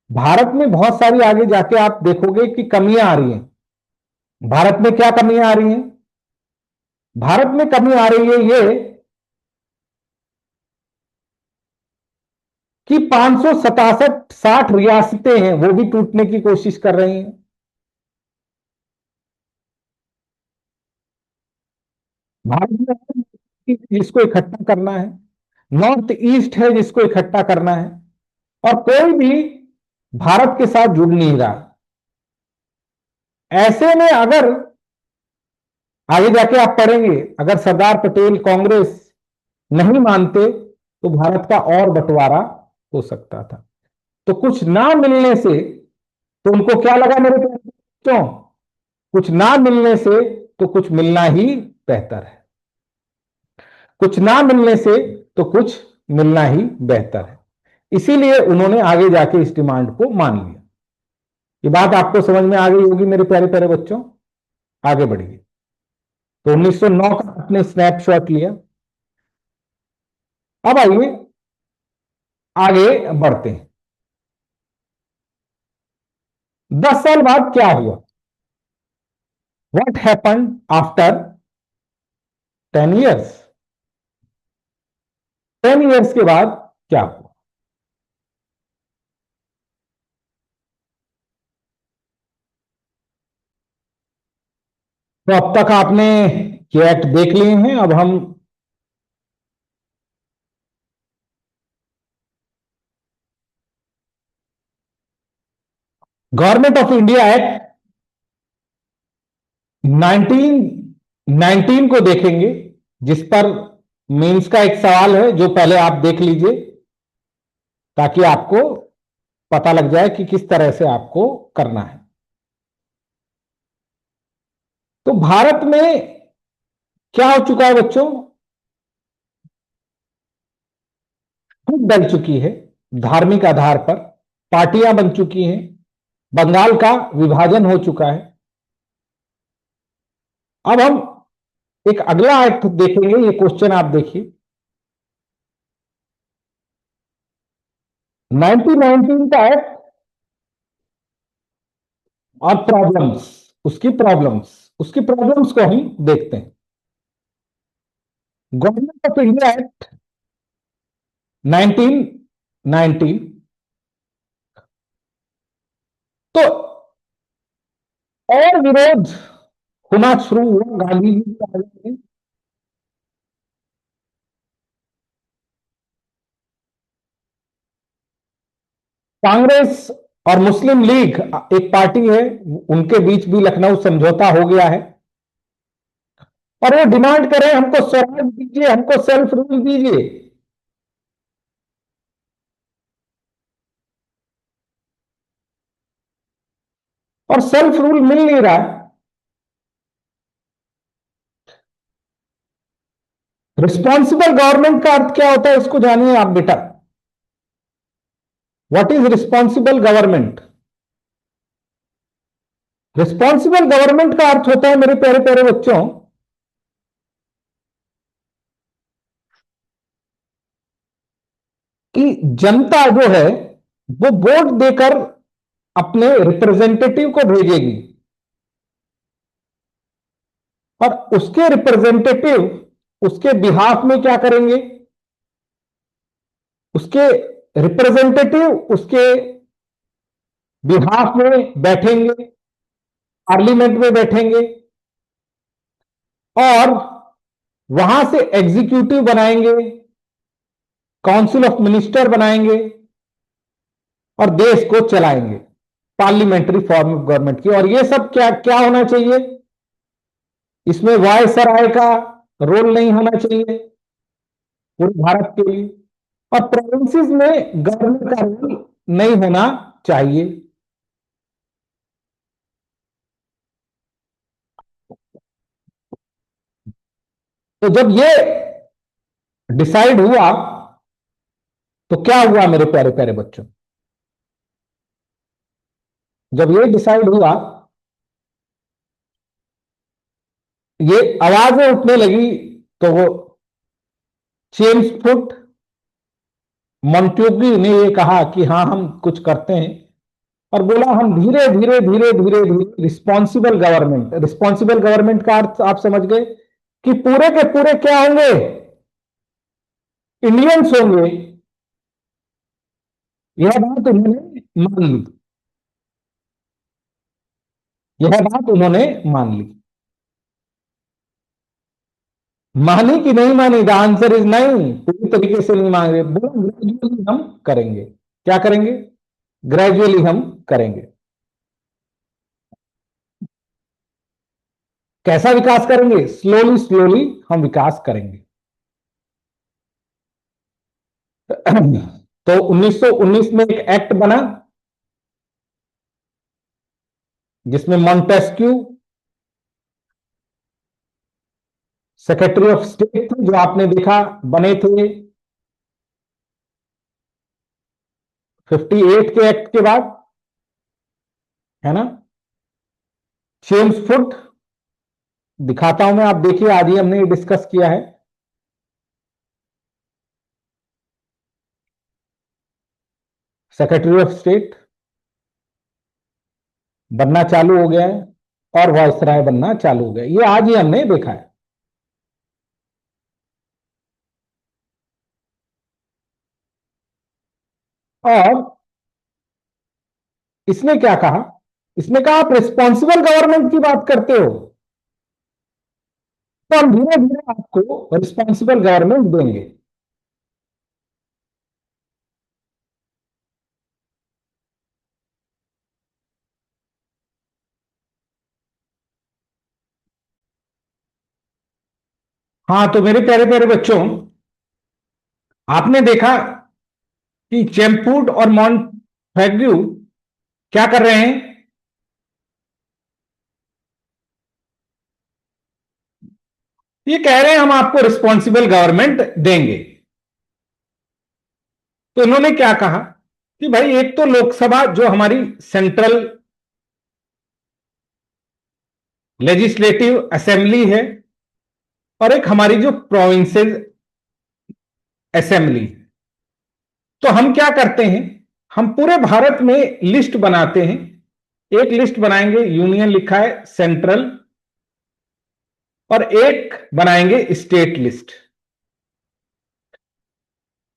भारत में बहुत सारी आगे जाके आप देखोगे कि कमियां आ रही हैं। भारत में क्या कमियां आ रही हैं, भारत में कमी आ रही है ये कि 567 60 रियासतें हैं, वो भी टूटने की कोशिश कर रही हैं। भारत में जिसको इकट्ठा करना है, नॉर्थ ईस्ट है जिसको इकट्ठा करना है, और कोई भी भारत के साथ जुड़ नहीं रहा। ऐसे में अगर आगे जाके आप पढ़ेंगे, अगर सरदार पटेल कांग्रेस नहीं मानते तो भारत का और बंटवारा हो सकता था। तो कुछ ना मिलने से, तो उनको क्या लगा मेरे बच्चों, कुछ ना मिलने से तो कुछ मिलना ही बेहतर है, कुछ ना मिलने से तो कुछ मिलना ही बेहतर है। इसीलिए उन्होंने आगे जाके इस डिमांड को मान लिया। ये बात आपको समझ में आ गई होगी मेरे प्यारे प्यारे बच्चों। आगे बढ़िए। तो 1909 का आपने स्नैपशॉट लिया। अब आइए आगे बढ़ते हैं। 10 साल बाद क्या हुआ, what happened after 10 years। 10 years के बाद क्या हुआ। तो अब तक आपने ये एक्ट देख लिए हैं। अब हम गवर्नमेंट ऑफ इंडिया एक्ट 1919 को देखेंगे, जिस पर मेंस का एक सवाल है जो पहले आप देख लीजिए ताकि आपको पता लग जाए कि किस तरह से आपको करना है। तो भारत में क्या हो चुका है बच्चों? फूट डल चुकी है धार्मिक आधार पर, पार्टियां बन चुकी हैं, बंगाल का विभाजन हो चुका है। अब हम एक अगला एक्ट देखेंगे। ये क्वेश्चन आप देखिए, 1919 का एक्ट और प्रॉब्लम्स को हम देखते हैं। गवर्नमेंट ऑफ इंडिया एक्ट 1919, तो और विरोध होना शुरू हुआ गांधी जी के आगे में। कांग्रेस और मुस्लिम लीग एक पार्टी है, उनके बीच भी लखनऊ समझौता हो गया है और वो डिमांड करें हमको स्वराज दीजिए, हमको सेल्फ रूल दीजिए। और सेल्फ रूल मिल नहीं रहा है। रिस्पॉन्सिबल गवर्नमेंट का अर्थ क्या होता है इसको जानिए आप बेटा। What is responsible government? Responsible government का अर्थ होता है मेरे प्यारे प्यारे बच्चों कि जनता जो है वो वोट देकर अपने रिप्रेजेंटेटिव को भेजेगी और उसके रिप्रेजेंटेटिव उसके बिहाफ में क्या करेंगे? उसके रिप्रेजेंटेटिव उसके बिहाफ में बैठेंगे, पार्लियामेंट में बैठेंगे और वहां से एग्जीक्यूटिव बनाएंगे, काउंसिल ऑफ मिनिस्टर बनाएंगे और देश को चलाएंगे, पार्लियामेंट्री फॉर्म ऑफ गवर्नमेंट की। और ये सब क्या क्या होना चाहिए? इसमें वायसराय का रोल नहीं होना चाहिए पूरे भारत के लिए, और प्रोविंसेस में गवर्नर का रोल नहीं होना चाहिए। तो जब ये डिसाइड हुआ तो क्या हुआ मेरे प्यारे प्यारे बच्चों? जब ये डिसाइड हुआ, ये आवाजें उठने लगी, तो वो जेम्स फुट मॉन्टेग्यू ने ये कहा कि हाँ हम कुछ करते हैं और बोला हम धीरे धीरे धीरे धीरे धीरे रिस्पॉन्सिबल गवर्नमेंट का अर्थ आप समझ गए कि पूरे के पूरे क्या होंगे? इंडियंस होंगे। यह बात उन्होंने मान ली, यह बात उन्होंने मान ली। मानी कि नहीं मानी? द आंसर इज नहीं, पूरी तरीके से नहीं मान रहे। बोला ग्रेजुअली हम करेंगे। क्या करेंगे? ग्रेजुअली हम करेंगे। कैसा विकास करेंगे? स्लोली स्लोली हम विकास करेंगे। तो 1919 में एक एक्ट बना जिसमें मॉन्टेस्क्यू सेक्रेटरी ऑफ स्टेट थे, जो आपने देखा बने थे 58 के एक्ट के बाद, है ना। जेम्स फुट दिखाता हूं मैं, आप देखिए, आज ही हमने डिस्कस किया है। सेक्रेटरी ऑफ स्टेट बनना चालू हो गया है और वायसराय बनना चालू हो गया, ये आज ही हमने देखा है। और इसने क्या कहा? इसने कहा आप रिस्पॉन्सिबल गवर्नमेंट की बात करते हो, तो हम धीरे धीरे आपको रिस्पॉन्सिबल गवर्नमेंट देंगे। हाँ, तो मेरे प्यारे प्यारे बच्चों, आपने देखा कि चेमफूड और मॉन्टेग्यू क्या कर रहे हैं? ये कह रहे हैं हम आपको रिस्पॉन्सिबल गवर्नमेंट देंगे। तो इन्होंने क्या कहा कि भाई, एक तो लोकसभा जो हमारी सेंट्रल लेजिस्लेटिव असेंबली है, और एक हमारी जो प्रोविंसेस असेंबली। तो हम क्या करते हैं, हम पूरे भारत में लिस्ट बनाते हैं। एक लिस्ट बनाएंगे, यूनियन लिखा है, सेंट्रल, और एक बनाएंगे स्टेट लिस्ट।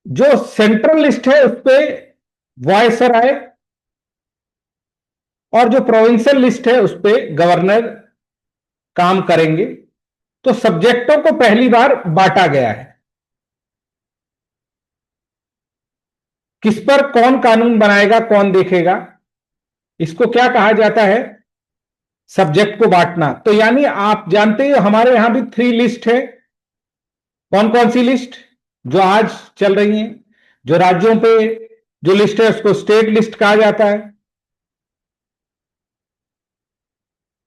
जो सेंट्रल लिस्ट है उस पर वायसराय, और जो प्रोविंशियल लिस्ट है उस पर गवर्नर काम करेंगे। तो सब्जेक्टों को पहली बार बांटा गया है। किस पर कौन कानून बनाएगा, कौन देखेगा, इसको क्या कहा जाता है? सब्जेक्ट को बांटना। तो यानी आप जानते हो हमारे यहां भी 3 लिस्ट है। कौन कौन सी लिस्ट? जो आज चल रही हैं, जो राज्यों पे जो लिस्ट है उसको स्टेट लिस्ट कहा जाता है।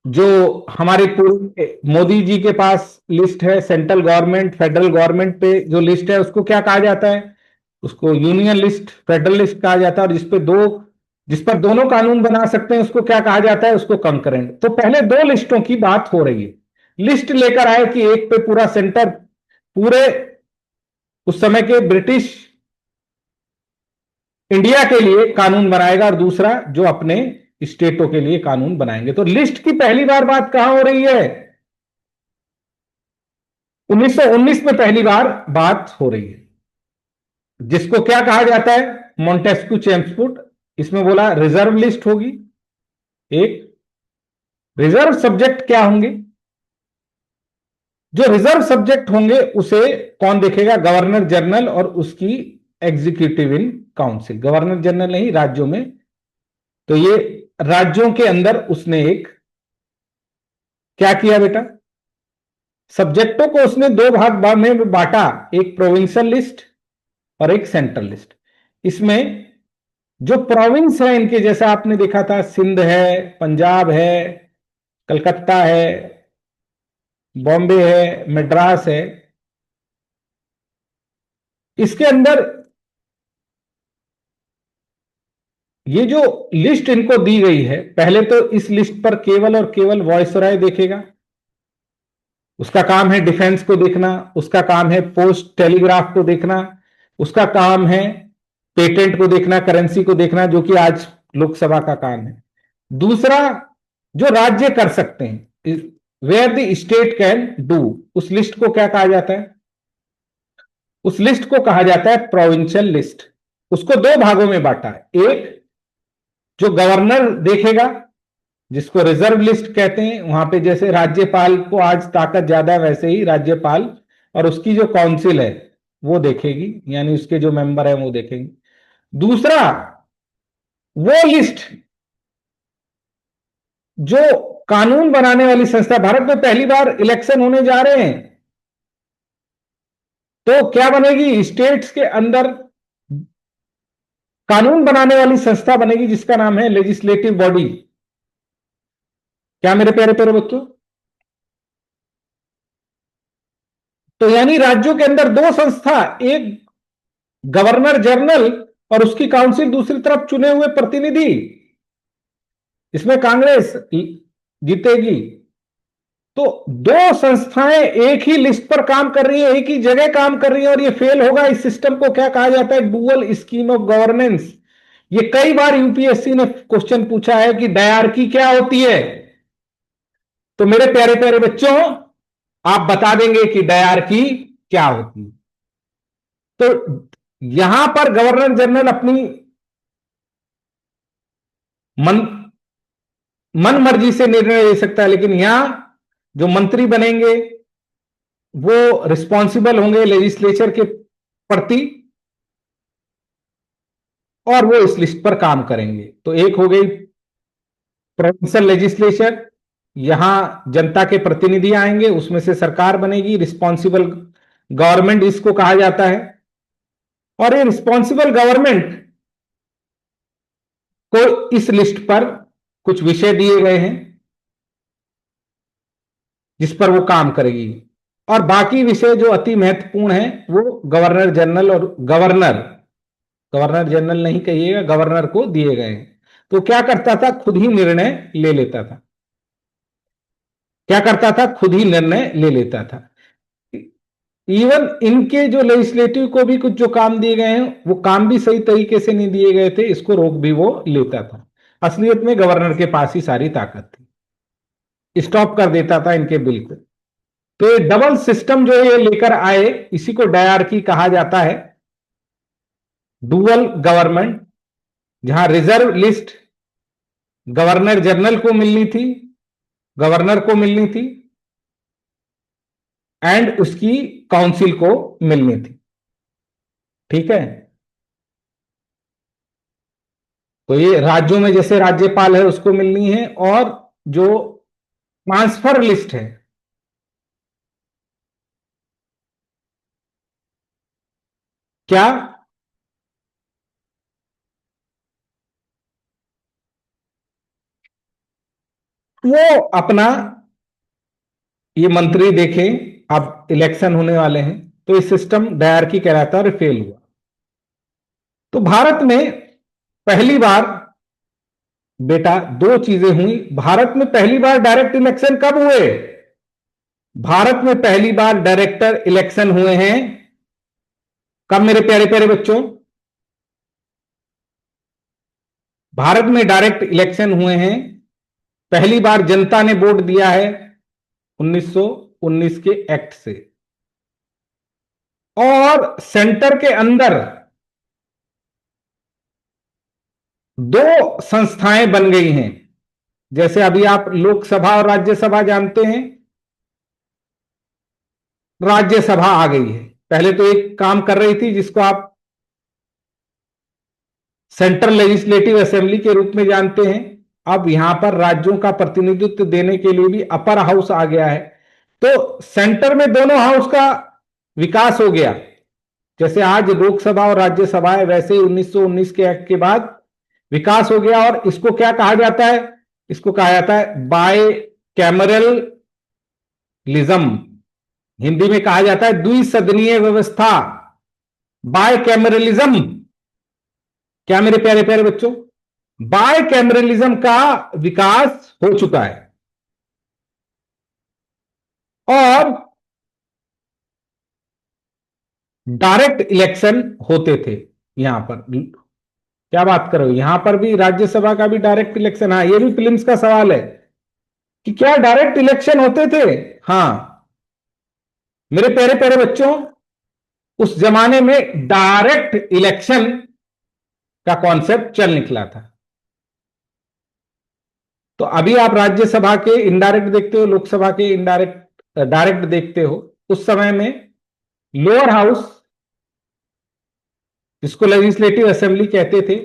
जो हमारे पूर्व मोदी जी के पास लिस्ट है, सेंट्रल गवर्नमेंट फेडरल गवर्नमेंट पे जो लिस्ट है उसको क्या कहा जाता है? उसको यूनियन लिस्ट, फेडरल लिस्ट कहा जाता है। और जिस पर दोनों कानून बना सकते हैं उसको क्या कहा जाता है? उसको कंकरेंट। तो पहले 2 लिस्टों की बात हो रही है। लिस्ट लेकर आए कि एक पे पूरा सेंटर, पूरे उस समय के ब्रिटिश इंडिया के लिए कानून बनाएगा, और दूसरा जो अपने स्टेटों के लिए कानून बनाएंगे। तो लिस्ट की पहली बार बात कहां हो रही है? 1919 में पहली बार बात हो रही है, जिसको क्या कहा जाता है? Montesquieu Chelmsford. इसमें बोला रिजर्व लिस्ट होगी। एक रिजर्व सब्जेक्ट क्या होंगे? जो रिजर्व सब्जेक्ट होंगे उसे कौन देखेगा? गवर्नर जनरल और उसकी executive in council. Governor general नहीं, राज्यों में। तो ये राज्यों के अंदर उसने एक क्या किया बेटा? सब्जेक्टों को उसने 2 भाग में बांटा, एक प्रोविंशियल लिस्ट और एक सेंट्रल लिस्ट। इसमें जो प्रोविंस है इनके, जैसा आपने देखा था, सिंध है, पंजाब है, कलकत्ता है, बॉम्बे है, मद्रास है, इसके अंदर ये जो लिस्ट इनको दी गई है, पहले तो इस लिस्ट पर केवल और केवल वॉइसरॉय देखेगा। उसका काम है डिफेंस को देखना, उसका काम है पोस्ट टेलीग्राफ को देखना, उसका काम है पेटेंट को देखना, करेंसी को देखना, जो कि आज लोकसभा का काम है। दूसरा, जो राज्य कर सकते हैं, where the state can do, उस लिस्ट को क्या कहा जाता है? उस लिस्ट को कहा जाता है प्रोविंशियल लिस्ट। उसको 2 भागों में बांटा है। एक जो गवर्नर देखेगा, जिसको रिजर्व लिस्ट कहते हैं, वहां पे जैसे राज्यपाल को आज ताकत ज्यादा है, वैसे ही राज्यपाल और उसकी जो काउंसिल है वो देखेगी, यानी उसके जो मेंबर है वो देखेंगे। दूसरा, वो लिस्ट जो कानून बनाने वाली संस्था, भारत में पहली बार इलेक्शन होने जा रहे हैं, तो क्या बनेगी? स्टेट्स के अंदर कानून बनाने वाली संस्था बनेगी, जिसका नाम है लेजिस्लेटिव बॉडी। क्या मेरे प्यारे प्यारे बच्चों? तो यानी राज्यों के अंदर 2 संस्था, एक गवर्नर जनरल और उसकी काउंसिल, दूसरी तरफ चुने हुए प्रतिनिधि। इसमें कांग्रेस जीतेगी। तो 2 संस्थाएं एक ही लिस्ट पर काम कर रही है, एक ही जगह काम कर रही है, और ये फेल होगा। इस सिस्टम को क्या कहा जाता है? Dual scheme of governance. ये कई बार यूपीएससी ने क्वेश्चन पूछा है कि डायरकी क्या होती है। तो मेरे प्यारे प्यारे बच्चों, आप बता देंगे कि डायरकी क्या होती है। तो यहां पर गवर्नर जनरल अपनी मन मन मर्जी से निर्णय ले सकता है, लेकिन यहां जो मंत्री बनेंगे, वो रिस्पॉन्सिबल होंगे लेजिस्लेचर के प्रति और वो इस लिस्ट पर काम करेंगे। तो एक हो गई प्रोविंशियल लेजिस्लेचर, यहां जनता के प्रतिनिधि आएंगे, उसमें से सरकार बनेगी, रिस्पॉन्सिबल गवर्नमेंट इसको कहा जाता है। और ये रिस्पॉन्सिबल गवर्नमेंट को इस लिस्ट पर कुछ विषय दिए गए हैं जिस पर वो काम करेगी, और बाकी विषय जो अति महत्वपूर्ण है वो गवर्नर जनरल और गवर्नर जनरल नहीं कहिएगा, गवर्नर को दिए गए हैं। तो क्या करता था, खुद ही निर्णय ले लेता था। क्या करता था, खुद ही निर्णय ले लेता था। इवन इनके जो लेजिस्लेटिव को भी कुछ जो काम दिए गए हैं वो काम भी सही तरीके से नहीं दिए गए थे, इसको रोक भी वो लेता था। असलियत में गवर्नर के पास ही सारी ताकत थी, स्टॉप कर देता था इनके बिल को। तो ये डबल सिस्टम जो ये लेकर आए, इसी को डायरकी कहा जाता है, डुअल गवर्नमेंट, जहां रिजर्व लिस्ट गवर्नर जनरल को मिलनी थी, गवर्नर को मिलनी थी, एंड उसकी काउंसिल को मिलनी थी। ठीक है। तो ये राज्यों में जैसे राज्यपाल है उसको मिलनी है, और जो ट्रांसफर लिस्ट है, क्या वो अपना ये मंत्री देखें, अब इलेक्शन होने वाले हैं, तो ये सिस्टम डायरकी कहलाता है और फेल हुआ। तो भारत में पहली बार बेटा दो चीजें हुई। भारत में पहली बार डायरेक्ट इलेक्शन कब हुए? भारत में पहली बार डायरेक्टर इलेक्शन हुए हैं कब मेरे प्यारे प्यारे बच्चों? भारत में डायरेक्ट इलेक्शन हुए हैं पहली बार, जनता ने वोट दिया है 1919 के एक्ट से। और सेंटर के अंदर दो संस्थाएं बन गई हैं। जैसे अभी आप लोकसभा और राज्यसभा जानते हैं, राज्यसभा आ गई है। पहले तो एक काम कर रही थी जिसको आप सेंट्रल लेजिस्लेटिव असेंबली के रूप में जानते हैं। अब यहां पर राज्यों का प्रतिनिधित्व देने के लिए भी अपर हाउस आ गया है। तो सेंटर में दोनों हाउस का विकास हो गया। जैसे आज लोकसभा और राज्यसभा है, वैसे ही 1919 के एक्ट के बाद विकास हो गया। और इसको क्या कहा जाता है? इसको कहा जाता है बाय कैमरलिज्म। हिंदी में कहा जाता है द्विसदनीय व्यवस्था, बाय कैमरलिज्म। क्या मेरे प्यारे प्यारे बच्चों? बाय कैमरलिज्म का विकास हो चुका है। और डायरेक्ट इलेक्शन होते थे यहां पर। क्या बात करो, यहां पर भी राज्यसभा का भी डायरेक्ट इलेक्शन। हाँ, ये भी फिल्म्स का सवाल है कि क्या डायरेक्ट इलेक्शन होते थे? हाँ मेरे प्यारे प्यारे बच्चों, उस जमाने में डायरेक्ट इलेक्शन का कॉन्सेप्ट चल निकला था। तो अभी आप राज्यसभा के इनडायरेक्ट देखते हो, लोकसभा के इनडायरेक्ट डायरेक्ट देखते हो। उस समय में लोअर हाउस, जिसको लेजिस्लेटिव असेंबली कहते थे,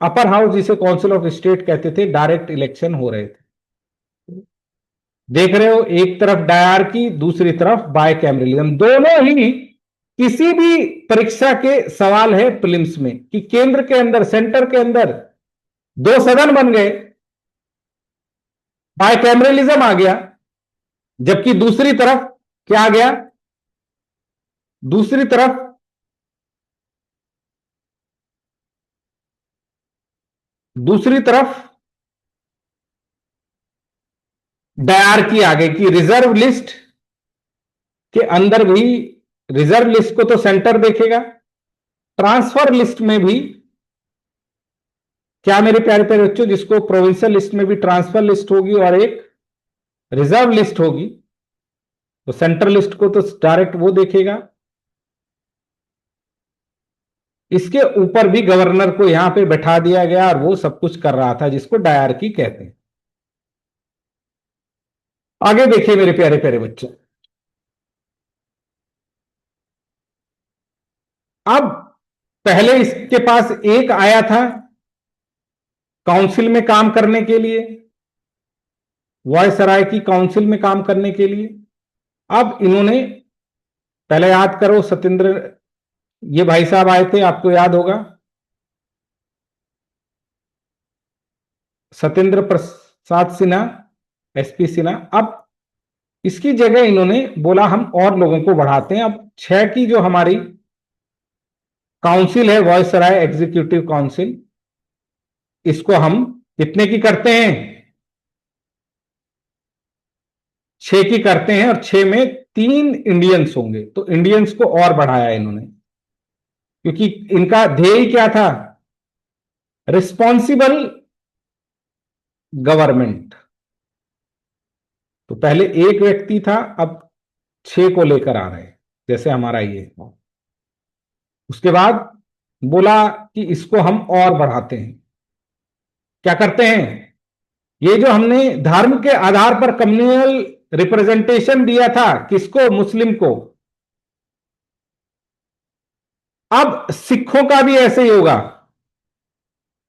अपर हाउस जिसे काउंसिल ऑफ स्टेट कहते थे, डायरेक्ट इलेक्शन हो रहे थे। देख रहे हो, एक तरफ डायरकी, दूसरी तरफ बाय कैमरलिज्म। दोनों ही किसी भी परीक्षा के सवाल है प्रीलिम्स में कि केंद्र के अंदर, सेंटर के अंदर दो सदन बन गए, बाय कैमरलिज्म आ गया। जबकि दूसरी तरफ क्या आ गया? दूसरी तरफ दूसरी तरफ डायरकी आ गई कि रिजर्व लिस्ट के अंदर भी, रिजर्व लिस्ट को तो सेंटर देखेगा, ट्रांसफर लिस्ट में भी क्या मेरे प्यारे प्यारे बच्चों, जिसको प्रोविंशियल लिस्ट में भी ट्रांसफर लिस्ट होगी और एक रिजर्व लिस्ट होगी, तो सेंट्रल लिस्ट को तो डायरेक्ट वो देखेगा। इसके ऊपर भी गवर्नर को यहां पे बैठा दिया गया और वो सब कुछ कर रहा था, जिसको डायरकी कहते हैं। आगे देखिए मेरे प्यारे प्यारे बच्चों, अब पहले इसके पास एक आया था काउंसिल में काम करने के लिए, वायसराय की काउंसिल में काम करने के लिए। अब इन्होंने, पहले याद करो, सत्येंद्र, ये भाई साहब आए थे, आपको याद होगा, सत्येंद्र प्रसाद सिन्हा, एसपी सिन्हा। अब इसकी जगह इन्होंने बोला हम और लोगों को बढ़ाते हैं। अब 6 की जो हमारी काउंसिल है, वायसराय एग्जीक्यूटिव काउंसिल, इसको हम कितने की करते हैं? 6 की करते हैं, और 6 में 3 इंडियंस होंगे। तो इंडियंस को और बढ़ाया इन्होंने, क्योंकि इनका ध्येय क्या था? Responsible government. तो पहले एक व्यक्ति था, अब 6 को लेकर आ रहे हैं, जैसे हमारा ये। उसके बाद बोला कि इसको हम और बढ़ाते हैं। क्या करते हैं? ये जो हमने धर्म के आधार पर कम्युनल रिप्रेजेंटेशन दिया था, किसको? मुस्लिम को। अब सिखों का भी ऐसे ही होगा,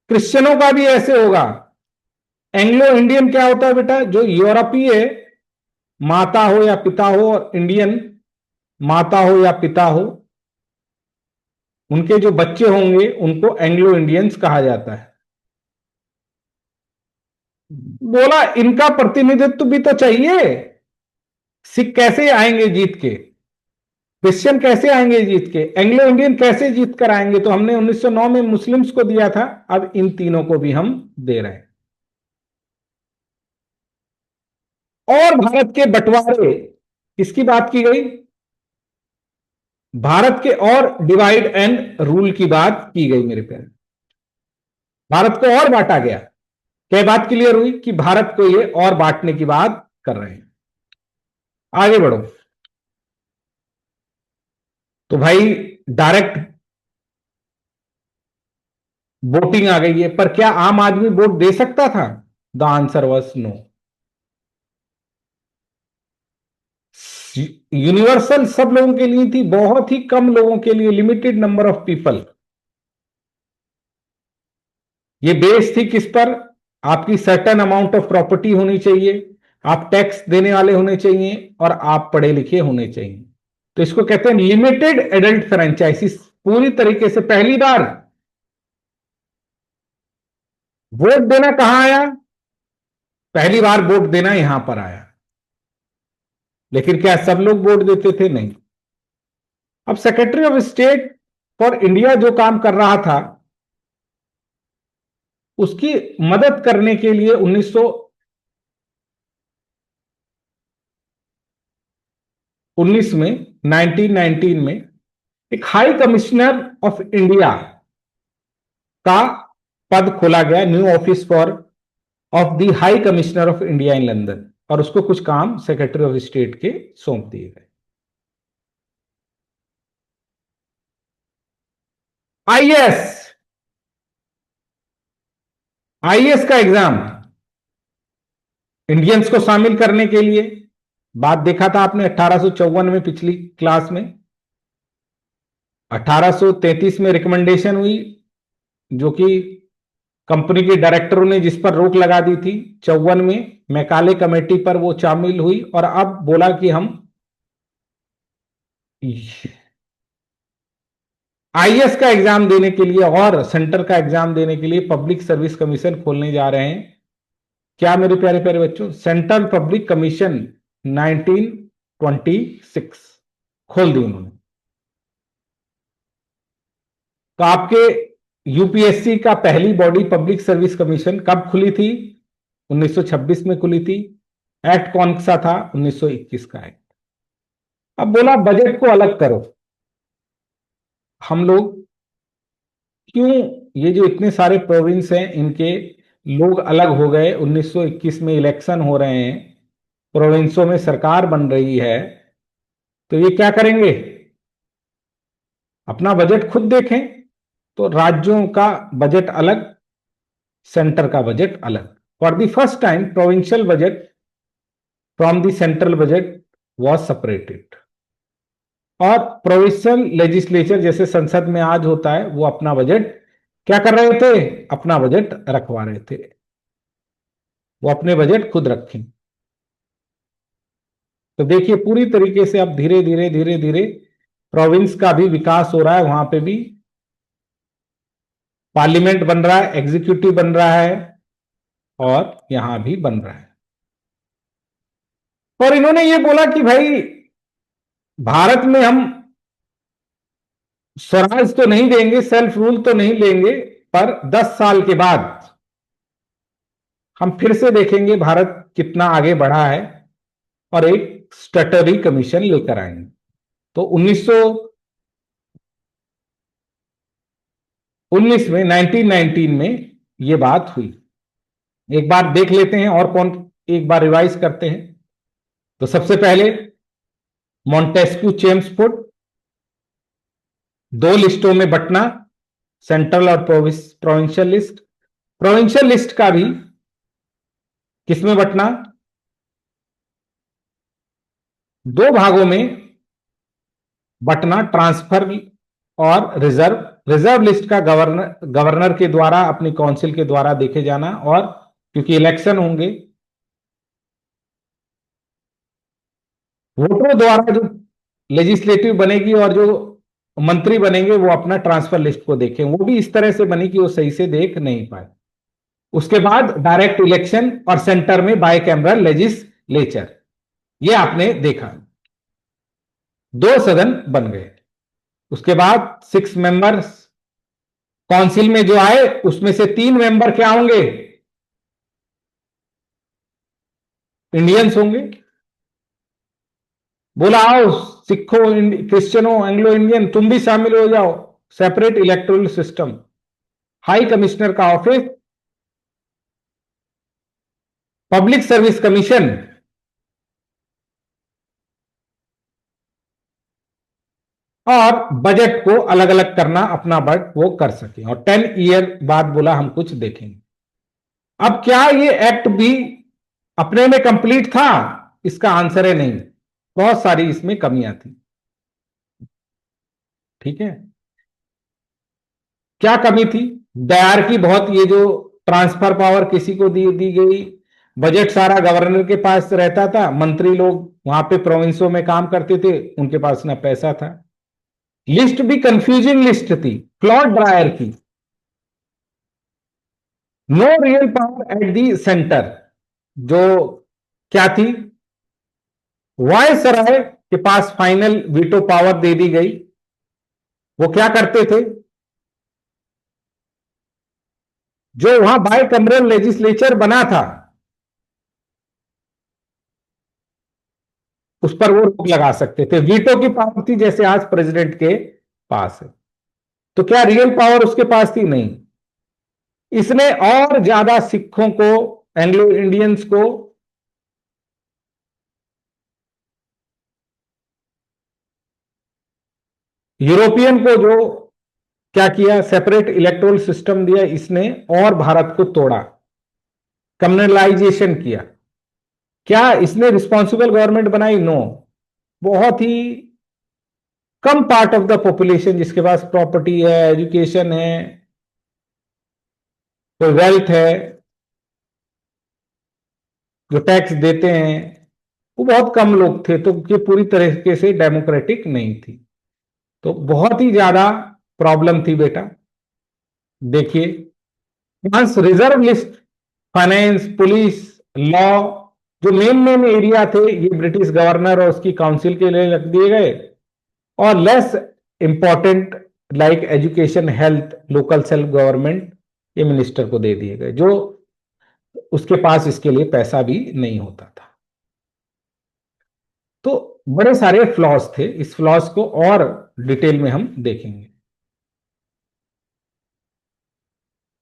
क्रिश्चियनों का भी ऐसे होगा। एंग्लो इंडियन क्या होता है बेटा? जो यूरोपीय माता हो या पिता हो, और इंडियन माता हो या पिता हो, उनके जो बच्चे होंगे उनको एंग्लो इंडियंस कहा जाता है। बोला इनका प्रतिनिधित्व भी तो चाहिए। सिख कैसे आएंगे जीत के? क्रिश्चियन कैसे आएंगे जीत के? एंग्लो इंडियन कैसे जीत कर आएंगे? तो हमने 1909 में मुस्लिम्स को दिया था, अब इन तीनों को भी हम दे रहे हैं। और भारत के बंटवारे, किसकी बात की गई? भारत के और डिवाइड एंड रूल की बात की गई मेरे प्यारे। भारत को और बांटा गया। क्या बात क्लियर हुई कि भारत को ये और बांटने की बात कर रहे हैं? आगे बढ़ो। तो भाई डायरेक्ट वोटिंग आ गई है, पर क्या आम आदमी वोट दे सकता था? The answer was no. Universal सब लोगों के लिए थी, बहुत ही कम लोगों के लिए, लिमिटेड नंबर ऑफ पीपल। ये बेस थी किस पर? आपकी सर्टेन अमाउंट ऑफ प्रॉपर्टी होनी चाहिए, आप टैक्स देने वाले होने चाहिए, और आप पढ़े लिखे होने चाहिए। तो इसको कहते हैं लिमिटेड एडल्ट फ्रेंचाइजिस। पूरी तरीके से पहली बार वोट देना कहां आया? पहली बार वोट देना यहां पर आया। लेकिन क्या सब लोग वोट देते थे? नहीं। अब secretary of state for India जो काम कर रहा था, उसकी मदद करने के लिए 1919 में, 1919 में एक हाई कमिश्नर ऑफ इंडिया का पद खोला गया, new office for of the high commissioner of India in London, और उसको कुछ काम सेक्रेटरी ऑफ स्टेट के सौंप दिए गए। आईएएस, आईएएस का एग्जाम इंडियंस को शामिल करने के लिए, बात देखा था आपने 1854 में पिछली क्लास में। 1833 में रिकमेंडेशन हुई, जो कि कंपनी के डायरेक्टरों ने जिस पर रोक लगा दी थी। 54 में मैकाले कमेटी पर वो शामिल हुई, और अब बोला कि हम आईएएस का एग्जाम देने के लिए और सेंटर का एग्जाम देने के लिए पब्लिक सर्विस कमीशन खोलने जा रहे हैं। क्या मेरे प्यारे प्यारे बच्चों? सेंट्रल पब्लिक कमीशन 1926 खोल दी उन्होंने। तो आपके यूपीएससी का पहली बॉडी पब्लिक सर्विस कमीशन कब खुली थी? 1926 में खुली थी। एक्ट कौन सा था? 1921 का एक्ट। अब बोला बजट को अलग करो। हम लोग क्यों, ये जो इतने सारे प्रोविंस हैं इनके लोग अलग हो गए, 1921 में इलेक्शन हो रहे हैं, प्रोविंसों में सरकार बन रही है, तो ये क्या करेंगे? अपना बजट खुद देखें। तो राज्यों का बजट अलग, सेंटर का बजट अलग। For the first time provincial budget from the central budget was separated. और प्रोविंशियल लेजिस्लेचर जैसे संसद में आज होता है, वो अपना बजट क्या कर रहे थे, अपना बजट रखवा रहे थे, वो अपने बजट खुद रखें। तो देखिए पूरी तरीके से अब धीरे धीरे धीरे धीरे प्रोविंस का भी विकास हो रहा है, वहां पे भी पार्लियामेंट बन रहा है, एग्जीक्यूटिव बन रहा है, और यहां भी बन रहा है। और इन्होंने ये बोला कि भाई भारत में हम स्वराज तो नहीं देंगे, सेल्फ रूल तो नहीं लेंगे, पर 10 साल के बाद हम फिर से देखेंगे भारत कितना आगे बढ़ा है, और एक स्टैट्यूटरी कमीशन लेकर आएंगे। तो 1919 में, 1919 में यह बात हुई। एक बार देख लेते हैं और कौन, एक बार रिवाइज करते हैं। तो सबसे पहले मॉन्टेस्क्यू चेम्सफोर्ड, दो लिस्टों में बंटना, सेंट्रल और प्रोविंशियल लिस्ट। प्रोविंशियल लिस्ट का भी किसमें बंटना, दो भागों में बंटना, ट्रांसफर और रिजर्व। रिजर्व लिस्ट का गवर्नर के द्वारा, अपनी काउंसिल के द्वारा देखे जाना, और क्योंकि इलेक्शन होंगे, वोटरों द्वारा जो लेजिस्लेटिव बनेगी और जो मंत्री बनेंगे वो अपना ट्रांसफर लिस्ट को देखें। वो भी इस तरह से बनी कि वो सही से देख नहीं पाए। उसके बाद डायरेक्ट इलेक्शन, और सेंटर में बाय कैमरल लेजिस्लेचर, ये आपने देखा, दो सदन बन गए। उसके बाद 6 मेंबर्स काउंसिल में जो आए, उसमें से 3 मेंबर क्या होंगे, इंडियंस होंगे। बोला आओ सिखों, क्रिश्चियनों, एंग्लो इंडियन, तुम भी शामिल हो जाओ, separate electoral system. High commissioner का ऑफिस, पब्लिक सर्विस कमीशन, और बजट को अलग अलग करना, अपना बजट वो कर सके, और 10 ईयर बाद बोला हम कुछ देखेंगे। अब क्या ये एक्ट भी अपने में कंप्लीट था, इसका आंसर है नहीं, बहुत सारी इसमें कमियां थी। ठीक है, क्या कमी थी, दयार की बहुत, ये जो ट्रांसफर पावर किसी को दी गई, बजट सारा गवर्नर के पास रहता था, मंत्री लोग वहां पे प्रोविंसों में काम करते थे, उनके पास ना पैसा था। लिस्ट भी कंफ्यूजिंग लिस्ट थी, क्लॉड ड्रायर की, no real power at the centre, जो क्या थी, वायसराय के पास फाइनल वीटो पावर दे दी गई। वो क्या करते थे, जो वहां बाय कमरल लेजिस्लेचर बना था उस पर वो रोक लगा सकते थे, वीटो की पावर थी जैसे आज प्रेसिडेंट के पास है। तो क्या रियल पावर उसके पास थी, नहीं। इसने और ज्यादा सिखों को, एंग्लो इंडियंस को, यूरोपियन को जो क्या किया, सेपरेट इलेक्टोरल सिस्टम दिया इसने, और भारत को तोड़ा, कम्युनलाइजेशन किया। क्या इसने रिस्पॉन्सिबल गवर्नमेंट बनाई, नो। बहुत ही कम पार्ट ऑफ द पॉपुलेशन जिसके पास प्रॉपर्टी है, एजुकेशन है, कोई वेल्थ है, जो टैक्स देते हैं, वो बहुत कम लोग थे, तो ये पूरी तरीके से डेमोक्रेटिक नहीं थी। तो बहुत ही ज्यादा प्रॉब्लम थी बेटा। देखिए, once reserve list, finance, police, law, जो मेन मेन एरिया थे, ये ब्रिटिश गवर्नर और उसकी काउंसिल के लिए रख दिए गए, और less important like education, health, local self government, ये मिनिस्टर को दे दिए गए, जो उसके पास इसके लिए पैसा भी नहीं होता था। तो बड़े सारे फ्लॉज थे, इस फ्लॉज को और डिटेल में हम देखेंगे।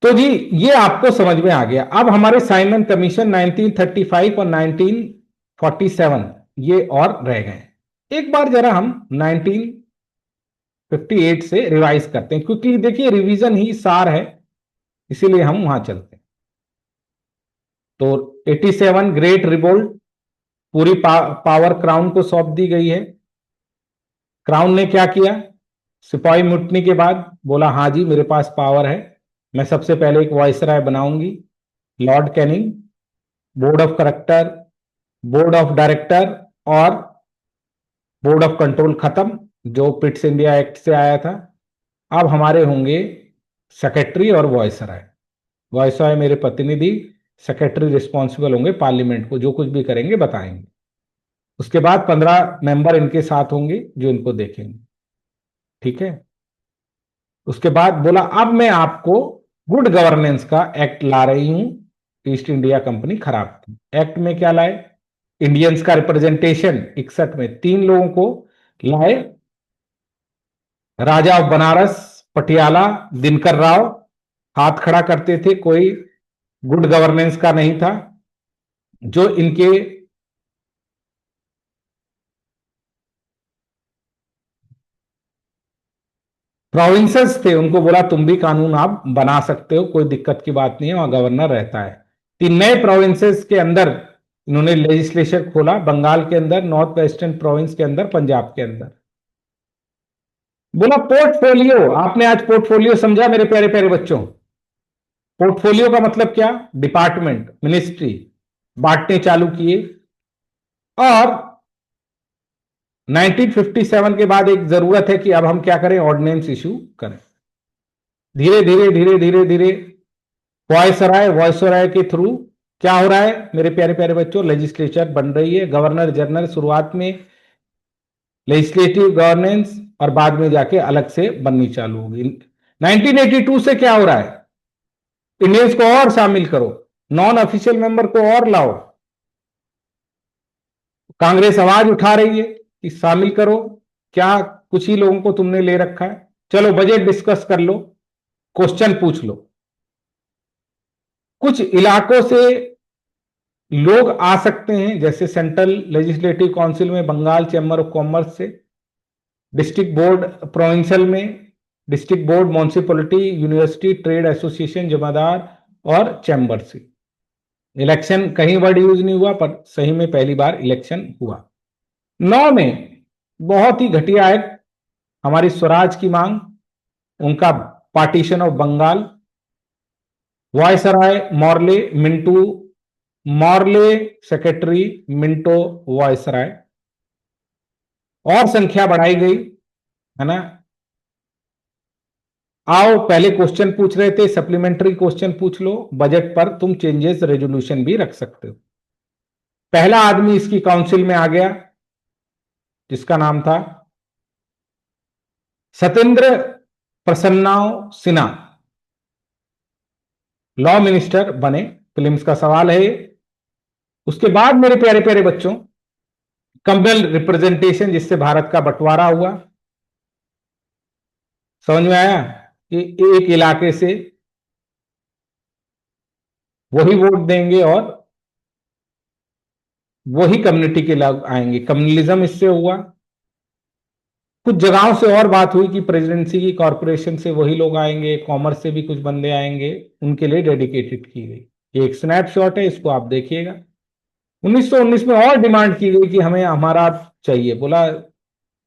तो जी ये आपको समझ में आ गया। अब हमारे साइमन कमीशन 1935 और 1947 ये और रह गए। एक बार जरा हम 1958 से रिवाइज करते हैं, क्योंकि देखिए रिवीजन ही सार है, इसीलिए हम वहां चलते हैं। तो 87 ग्रेट रिवोल्ट, पूरी पावर क्राउन को सौंप दी गई है। क्राउन ने क्या किया? सिपाही मुटनी के बाद बोला हाँ जी मेरे पास पावर है, मैं सबसे पहले एक वायसराय बनाऊंगी, Lord Canning, board of character, board of director और बोर्ड ऑफ कंट्रोल खत्म, जो पिट्स इंडिया एक्ट से आया था। अब हमारे होंगे सेक्रेटरी और वॉयसराय। वॉयसराय मेरे प्रतिनिधि, सेक्रेटरी रिस्पॉन्सिबल होंगे पार्लियामेंट को, जो कुछ भी करेंगे बताएंगे। उसके बाद 15 मेंबर इनके साथ होंगे जो इनको देखेंगे। ठीक है। उसके बाद बोला अब मैं आपको गुड गवर्नेंस का एक्ट ला रही हूं, ईस्ट इंडिया कंपनी खराब थी। एक्ट में क्या लाए? इंडियंस का रिप्रेजेंटेशन 61 में 3 लोगों को लाए, राजा ऑफ बनारस, पटियाला, दिनकर राव हाथ खड़ा करते थे, कोई गुड गवर्नेंस का नहीं था। जो इनके प्रोविंसेस थे उनको बोला तुम भी कानून आप बना सकते हो, कोई दिक्कत की बात नहीं है, वहां गवर्नर रहता है। 3 नए प्रोविंसेस के अंदर इन्होंने लेजिस्लेचर खोला, बंगाल के अंदर, नॉर्थ वेस्टर्न प्रोविंस के अंदर, पंजाब के अंदर। बोला पोर्टफोलियो, आपने आज पोर्टफोलियो समझा मेरे प्यारे प्यारे बच्चों? पोर्टफोलियो का मतलब क्या? डिपार्टमेंट, मिनिस्ट्री बांटने चालू किए। और 1957 के बाद एक जरूरत है कि अब हम क्या करें? ऑर्डिनेंस इशू करें। धीरे धीरे धीरे धीरे धीरे वॉयसराय के थ्रू क्या हो रहा है मेरे प्यारे प्यारे बच्चों? लेजिस्लेचर बन रही है, गवर्नर जनरल शुरुआत में लेजिस्लेटिव गवर्नेंस और बाद में जाके अलग से बननी चालू होगी। 1982 से क्या हो रहा है? इंडियंस को और शामिल करो, नॉन ऑफिशियल मेंबर को और लाओ। कांग्रेस आवाज उठा रही है कि शामिल करो, क्या कुछ ही लोगों को तुमने ले रखा है, चलो बजट डिस्कस कर लो, क्वेश्चन पूछ लो। कुछ इलाकों से लोग आ सकते हैं, जैसे सेंट्रल लेजिस्लेटिव काउंसिल में बंगाल चैम्बर ऑफ कॉमर्स से, डिस्ट्रिक्ट बोर्ड प्रोविंशियल में, district board municipality, university, trade association, जमादार और चैम्बर से। इलेक्शन कहीं वर्ड यूज नहीं हुआ, पर सही में पहली बार इलेक्शन हुआ। 9 में बहुत ही घटिया एक्ट, हमारी स्वराज की मांग, उनका partition of Bengal, viceroy Morley Minto, Morley secretary, Minto viceroy, और संख्या बढ़ाई गई, है ना। आओ पहले क्वेश्चन पूछ रहे थे, सप्लीमेंट्री क्वेश्चन पूछ लो, बजट पर तुम चेंजेस रेजोल्यूशन भी रख सकते हो। पहला आदमी इसकी काउंसिल में आ गया जिसका नाम था सत्येंद्र प्रसन्नाव सिन्हा, लॉ मिनिस्टर बने। फिल्म्स का सवाल है। उसके बाद मेरे प्यारे प्यारे बच्चों, कम्युनल रिप्रेजेंटेशन, जिससे भारत का बंटवारा हुआ। समझ में आया कि एक इलाके से वही वोट देंगे और वही कम्युनिटी के लोग आएंगे, कम्युनलिज्म इससे हुआ। कुछ जगहों से और बात हुई कि प्रेसिडेंसी की कॉरपोरेशन से वही लोग आएंगे, कॉमर्स से भी कुछ बंदे आएंगे, उनके लिए डेडिकेटेड की गई। ये एक स्नैपशॉट है, इसको आप देखिएगा। 1919 में और डिमांड की गई कि हमें हमारा चाहिए, बोला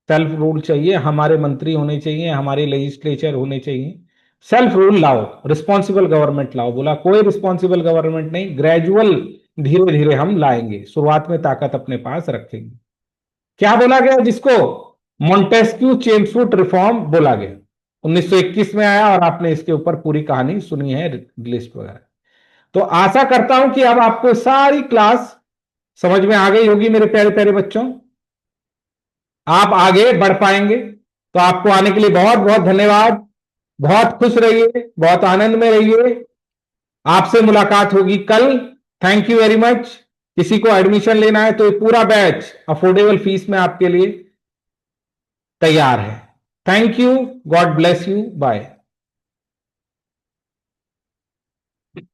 सेल्फ रूल चाहिए, हमारे मंत्री होने चाहिए, हमारे लेजिस्लेचर होने चाहिए, सेल्फ रूल लाओ, रिस्पॉन्सिबल गवर्नमेंट लाओ। बोला कोई रिस्पॉन्सिबल गवर्नमेंट नहीं, ग्रेजुअल धीरे धीरे हम लाएंगे, शुरुआत में ताकत अपने पास रखेंगे। क्या बोला गया? जिसको मोंटेस्क्यू चेम्सफोर्ड रिफॉर्म बोला गया, 1921 में आया, और आपने इसके ऊपर पूरी कहानी सुनी है, लिस्ट वगैरह। तो आशा करता हूं कि अब आपको सारी क्लास समझ में आ गई होगी मेरे प्यारे प्यारे बच्चों, आप आगे बढ़ पाएंगे। तो आपको आने के लिए बहुत बहुत धन्यवाद। बहुत खुश रहिए, बहुत आनंद में रहिए। आपसे मुलाकात होगी कल। Thank you very much. किसी को एडमिशन लेना है तो ये पूरा बैच अफोर्डेबल फीस में आपके लिए तैयार है। Thank you, God bless you, bye.